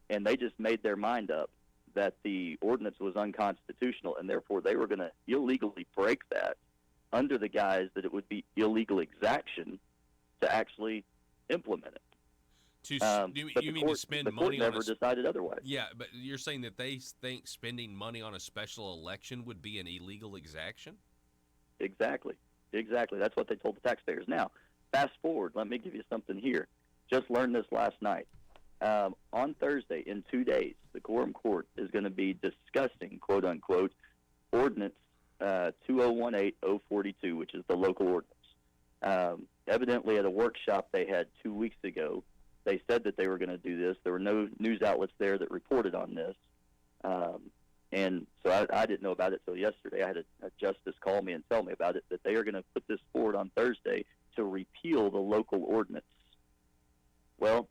And they just made their mind up that the ordinance was unconstitutional, and therefore they were going to illegally break that under the guise that it would be illegal exaction to actually implement it. You mean to spend money on never decided otherwise. Yeah, but you're saying that they think spending money on a special election would be an illegal exaction? Exactly. That's what they told the taxpayers. Now, fast forward. Let me give you something here. Just learned this last night. On Thursday, in 2 days, the quorum court is going to be discussing, quote unquote, Ordinance 2018-042, which is the local ordinance. Evidently, at a workshop they had 2 weeks ago, they said that they were going to do this. There were no news outlets there that reported on this. And so I didn't know about it till yesterday. I had a justice call me and tell me about it, that they are going to put this forward on Thursday to repeal the local ordinance. Well,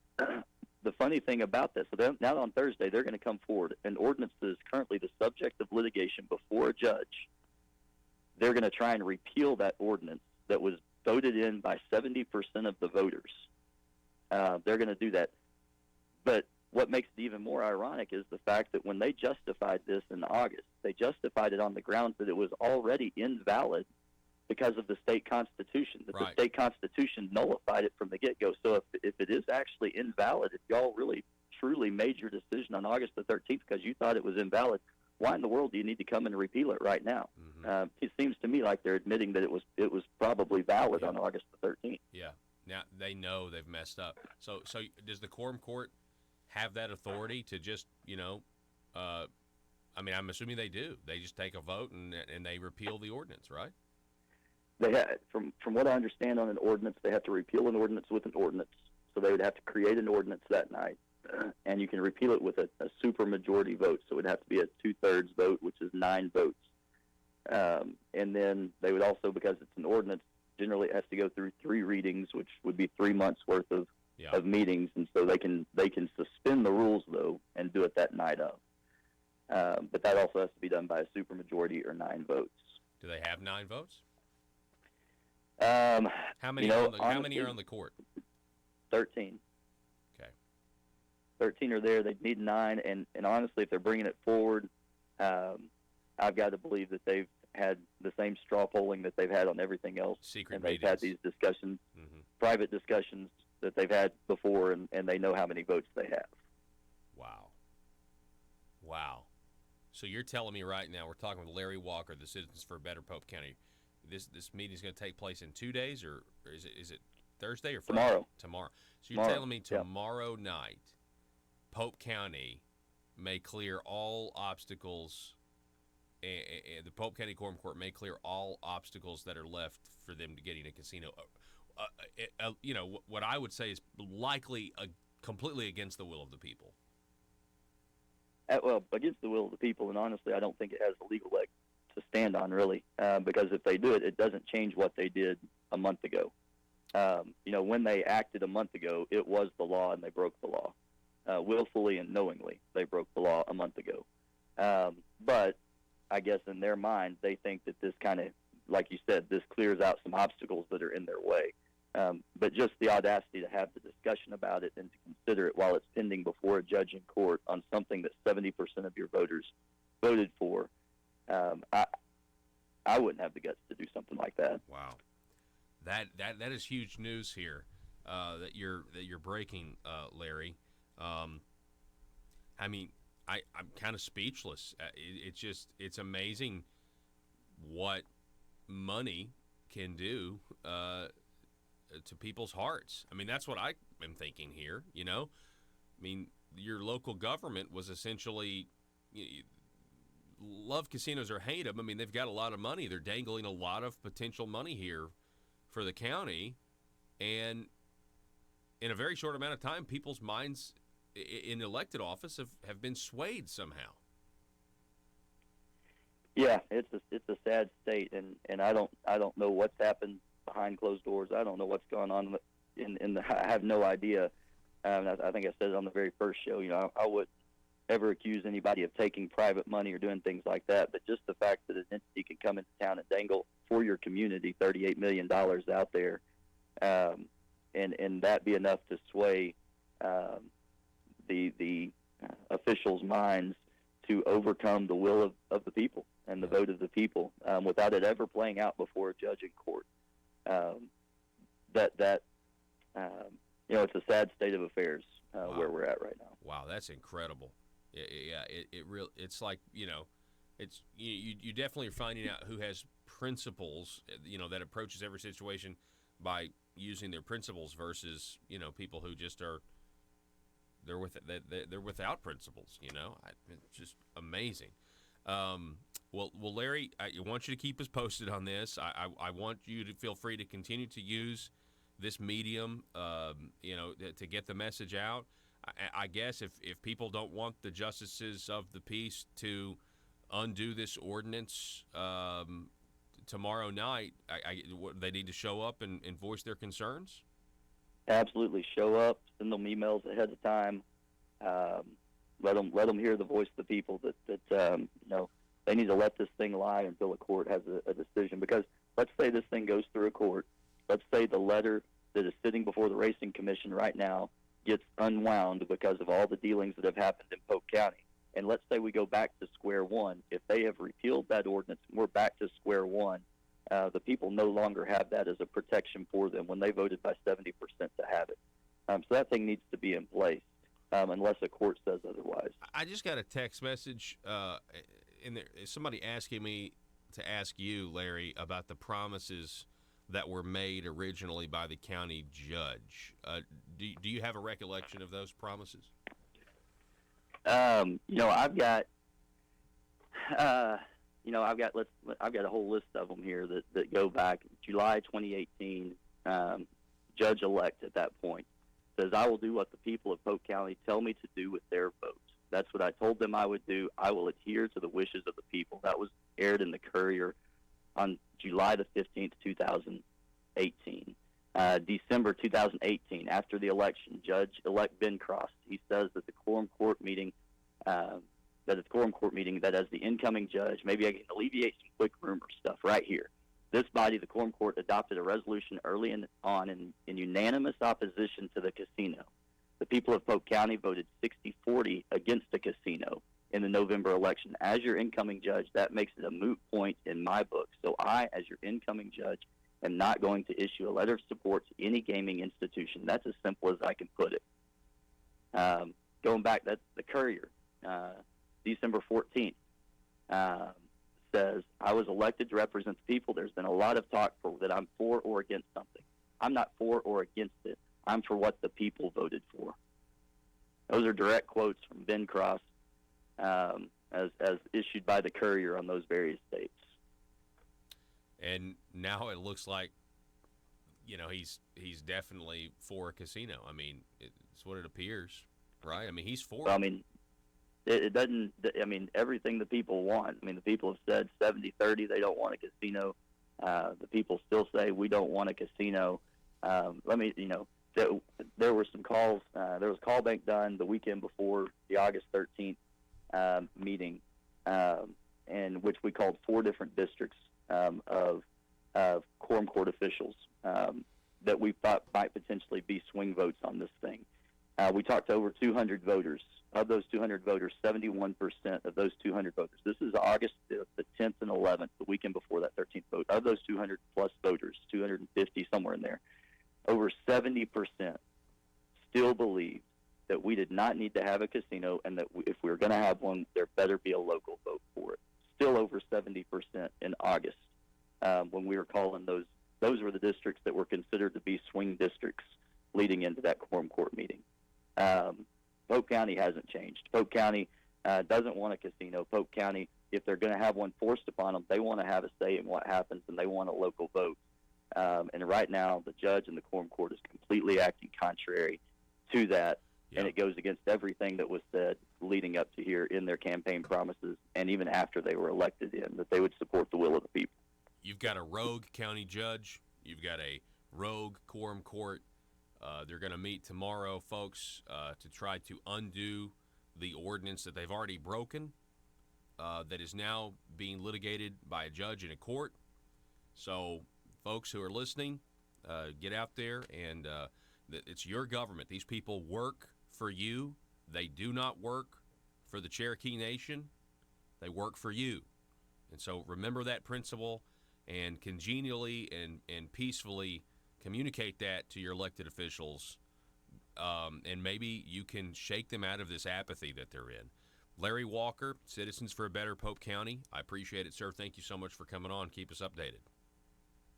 the funny thing about this, so now on Thursday they're going to come forward. An ordinance that is currently the subject of litigation before a judge. They're going to try and repeal that ordinance that was voted in by 70% of the voters. They're going to do that. But what makes it even more ironic is the fact that when they justified this in August, they justified it on the grounds that it was already invalid because of the state constitution, that the state constitution nullified it from the get-go. So if it is actually invalid, if y'all really truly made your decision on August the 13th because you thought it was invalid, why in the world do you need to come and repeal it right now? It seems to me like they're admitting that it was probably valid on August the 13th. Yeah. Now they know they've messed up. So does the quorum court have that authority to just, I mean, I'm assuming they do. They just take a vote and they repeal the ordinance, right? They from what I understand on an ordinance, they have to repeal an ordinance with an ordinance. So they would have to create an ordinance that night, and you can repeal it with a super majority vote. So it would have to be a 2/3 vote, which is 9 votes. And then they would also, because it's an ordinance, generally it has to go through 3 readings, which would be 3 months worth of meetings, and so they can suspend the rules though and do it that night of. But that also has to be done by a supermajority or 9 votes. Do they have 9 votes? How many are on the court? 13. Okay. 13 are there. They need 9, and honestly, if they're bringing it forward, I've got to believe that they've had the same straw polling that they've had on everything else. Secret and they've meetings. had these discussions, private discussions that they've had before, and they know how many votes they have. Wow. So you're telling me right now, we're talking with Larry Walker, the Citizens for a Better Pope County. This meeting is going to take place in 2 days, or is it Thursday or Friday? Tomorrow. So you're telling me tomorrow night, Pope County may clear all obstacles. The Pope County Quorum Court may clear all obstacles that are left for them to getting a casino. What I would say is likely completely against the will of the people. Well, against the will of the people, and honestly, I don't think it has a legal leg to stand on, really, because if they do it, it doesn't change what they did a month ago. When they acted a month ago, it was the law, and they broke the law. Willfully and knowingly, they broke the law a month ago. But I guess in their mind, they think that this kind of, like you said, this clears out some obstacles that are in their way. But just the audacity to have the discussion about it and to consider it while it's pending before a judge in court on something that 70% of your voters voted for, I wouldn't have the guts to do something like that. Wow, that is huge news here that you're breaking, Larry. I mean, I'm kind of speechless. It's amazing what money can do to people's hearts. I mean, that's what I am thinking here. I mean, your local government was essentially, love casinos or hate them. I mean, they've got a lot of money. They're dangling a lot of potential money here for the county, and in a very short amount of time, people's minds in elected office have been swayed somehow. Yeah, it's a sad state, and I don't know what's happened behind closed doors. I don't know what's going on I have no idea. I think I said it on the very first show. I wouldn't ever accuse anybody of taking private money or doing things like that, but just the fact that an entity can come into town and dangle for your community $38 million out there, and that be enough to sway the officials' minds to overcome the will of the people and the vote of the people, without it ever playing out before a judge in court. It's a sad state of affairs where we're at right now. Wow, that's incredible. Yeah, it's like, it's you definitely are finding out who has principles, that approaches every situation by using their principles versus, people who just are they're without principles. It's just amazing. Well, Larry, I want you to keep us posted on this. I want you to feel free to continue to use this medium, to get the message out. I guess if people don't want the justices of the peace to undo this ordinance tomorrow night, they need to show up and voice their concerns? Absolutely, show up, send them emails ahead of time. Let them hear the voice of the people. That they need to let this thing lie until a court has a decision. Because let's say this thing goes through a court. Let's say the letter that is sitting before the Racing Commission right now gets unwound because of all the dealings that have happened in Polk County. And let's say we go back to square one. If they have repealed that ordinance and we're back to square one, the people no longer have that as a protection for them when they voted by 70% to have it. So that thing needs to be in place unless a court says otherwise. I just got a text message in there. Somebody asking me to ask you, Larry, about the promises that were made originally by the county judge. Do you have a recollection of those promises? I've got a whole list of them here that go back July 2018. Judge-elect at that point says, "I will do what the people of Polk County tell me to do with their votes. That's what I told them I would do. I will adhere to the wishes of the people." That was aired in the Courier on July the 15th, 2018. December 2018, after the election, Judge-elect Ben Cross, he says that the quorum court meeting, that as the incoming judge, maybe I can alleviate some quick rumor stuff right here. This body, the quorum court, adopted a resolution early on in unanimous opposition to the casino. The people of Polk County voted 60-40 against the casino in the November election. As your incoming judge, that makes it a moot point in my book. So I, as your incoming judge, am not going to issue a letter of support to any gaming institution. That's as simple as I can put it. Going back, that's the Courier, December 14th, says, "I was elected to represent the people. There's been a lot of talk that I'm for or against something. I'm not for or against it. I'm for what the people voted for." Those are direct quotes from Ben Cross as issued by the Courier on those various dates. And now it looks like, he's definitely for a casino. I mean, it's what it appears, right? I mean, he's for it. I mean, it doesn't, everything the people want. I mean, the people have said 70-30, they don't want a casino. The people still say we don't want a casino. There were some calls. There was a call bank done the weekend before the August 13th meeting, in which we called 4 different districts of quorum court officials that we thought might potentially be swing votes on this thing. We talked to over 200 voters. Of those 200 voters, 71% of those 200 voters, this is August the 10th and 11th, the weekend before that 13th vote, of those 200 plus voters, 250, somewhere in there, over 70% still believed that we did not need to have a casino, and that if we were going to have one, there better be a local vote for it. Still over 70% in August, when we were calling those were the districts that were considered to be swing districts leading into that quorum court meeting. Polk County hasn't changed. Polk County doesn't want a casino. Polk County, if they're going to have one forced upon them, they want to have a say in what happens, and they want a local vote. And right now, the judge and the quorum court is completely acting contrary to that, and it goes against everything that was said leading up to here in their campaign promises, and even after they were elected in, that they would support the will of the people. You've got a rogue county judge. You've got a rogue quorum court. They're going to meet tomorrow, folks, to try to undo the ordinance that they've already broken, that is now being litigated by a judge in a court. So, folks who are listening, get out there, and it's your government. These people work for you. They do not work for the Cherokee Nation. They work for you. And so remember that principle, and congenially and peacefully communicate that to your elected officials, and maybe you can shake them out of this apathy that they're in. Larry Walker, Citizens for a Better Pope County. I appreciate it, sir. Thank you so much for coming on. Keep us updated.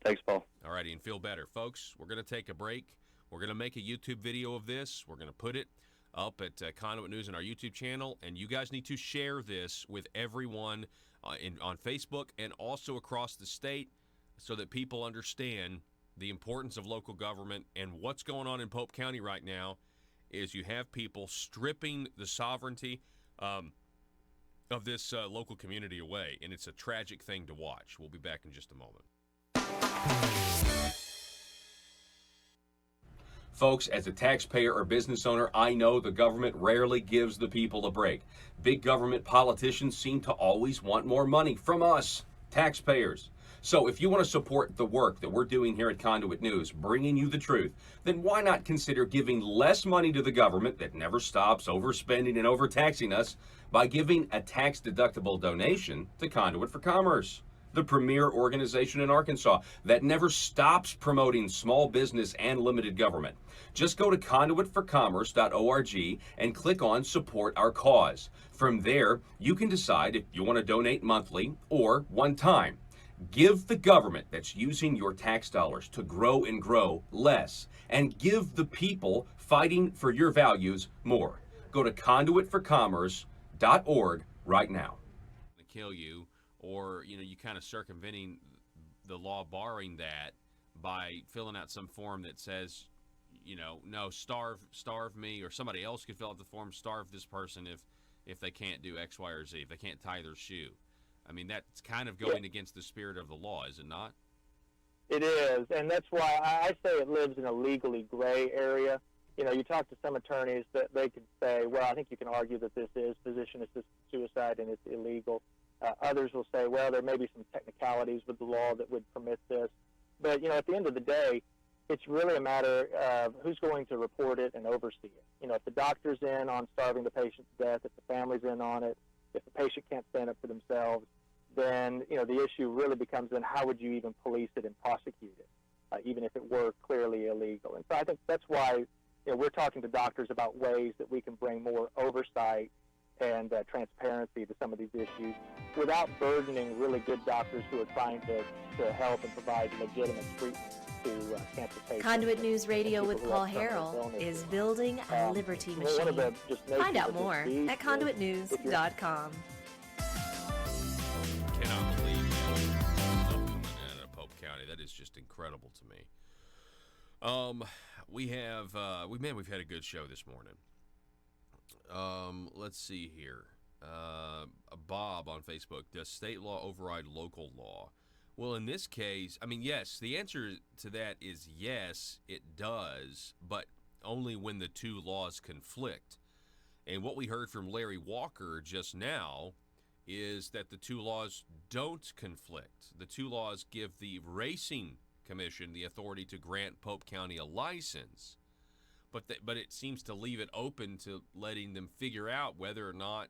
Thanks, Paul. All righty, and feel better. Folks, we're going to take a break. We're going to make a YouTube video of this. We're going to put it up at Conduit News in our YouTube channel, and you guys need to share this with everyone on Facebook and also across the state so that people understand the importance of local government. And what's going on in Pope County right now is you have people stripping the sovereignty of this local community away, and it's a tragic thing to watch. We'll be back in just a moment. Folks, as a taxpayer or business owner, I know the government rarely gives the people a break. Big government politicians seem to always want more money from us, taxpayers. So if you want to support the work that we're doing here at Conduit News, bringing you the truth, then why not consider giving less money to the government that never stops overspending and overtaxing us by giving a tax-deductible donation to Conduit for Commerce, the premier organization in Arkansas that never stops promoting small business and limited government. Just go to conduitforcommerce.org and click on Support Our Cause. From there, you can decide if you want to donate monthly or one time. Give the government that's using your tax dollars to grow and grow less, and give the people fighting for your values more. Go to conduitforcommerce.org right now. To kill you, or you kind of circumventing the law, barring that by filling out some form that says, no, starve me, or somebody else could fill out the form, starve this person if they can't do X, Y, or Z, if they can't tie their shoe. I mean, that's kind of going against the spirit of the law, is it not? It is, and that's why I say it lives in a legally gray area. You talk to some attorneys that they could say, well, I think you can argue that this is physician-assisted suicide and it's illegal. Others will say, well, there may be some technicalities with the law that would permit this. But, at the end of the day, it's really a matter of who's going to report it and oversee it. If the doctor's in on starving the patient to death, if the family's in on it, if the patient can't stand up for themselves, then, the issue really becomes then how would you even police it and prosecute it, even if it were clearly illegal. And so I think that's why, we're talking to doctors about ways that we can bring more oversight and transparency to some of these issues without burdening really good doctors who are trying to help and provide legitimate treatment to cancer patients. Conduit News Radio with Paul Harrell is building a liberty machine. Find out more at conduitnews.com. Cannot believe that coming out of Pope County. That is just incredible to me. We've had a good show this morning. Let's see here. Bob on Facebook, does state law override local law? Well, in this case, yes, the answer to that is yes, it does, but only when the two laws conflict. And what we heard from Larry Walker just now is that the two laws don't conflict. The two laws give the Racing Commission the authority to grant Pope County a license, but it seems to leave it open to letting them figure out whether or not,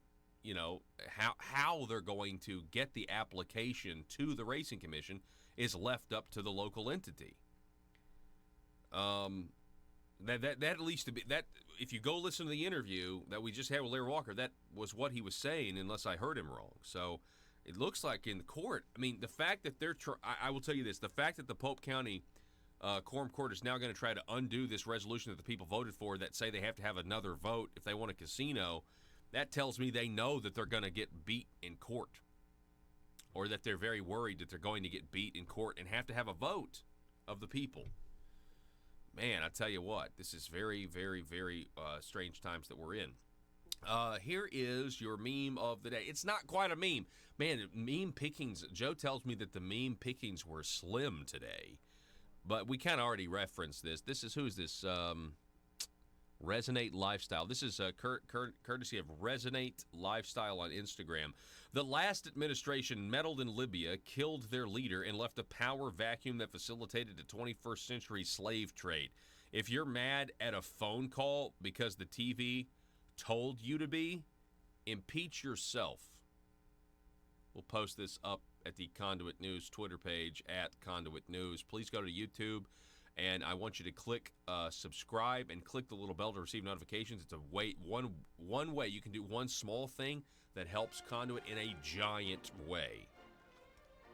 how they're going to get the application to the Racing Commission is left up to the local entity. That at least to be that, if you go listen to the interview that we just had with Larry Walker, that was what he was saying, unless I heard him wrong. So it looks like in court, the fact that I will tell you this, the fact that the Pope County Quorum Court is now going to try to undo this resolution that the people voted for that say they have to have another vote if they want a casino, that tells me they know that they're going to get beat in court, or that they're very worried that they're going to get beat in court and have to have a vote of the people. Man, I tell you what, this is very, very, very strange times that we're in. Here is your meme of the day. It's not quite a meme. Man, meme pickings, Joe tells me that the meme pickings were slim today. But we kind of already referenced this. Who's this? Resonate Lifestyle. This is courtesy of Resonate Lifestyle on Instagram. The last administration meddled in Libya, killed their leader, and left a power vacuum that facilitated the 21st century slave trade. If you're mad at a phone call because the TV told you to be, impeach yourself. We'll post this up at the Conduit News Twitter page at Conduit News. Please go to YouTube, and I want you to click subscribe and click the little bell to receive notifications. It's one way you can do one small thing that helps Conduit in a giant way.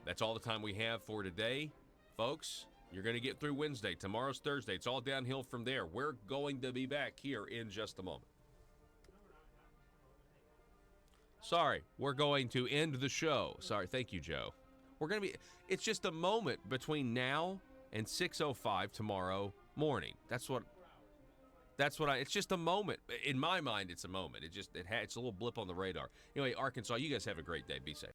That's all the time we have for today, folks. You're going to get through Wednesday. Tomorrow's Thursday. It's all downhill from there. We're going to be back here in just a moment. Sorry, we're going to end the show. Sorry, thank you, Joe. It's just a moment between now and 6:05 tomorrow morning. It's just a moment. In my mind, it's a moment. It's a little blip on the radar. Anyway, Arkansas, you guys have a great day. Be safe.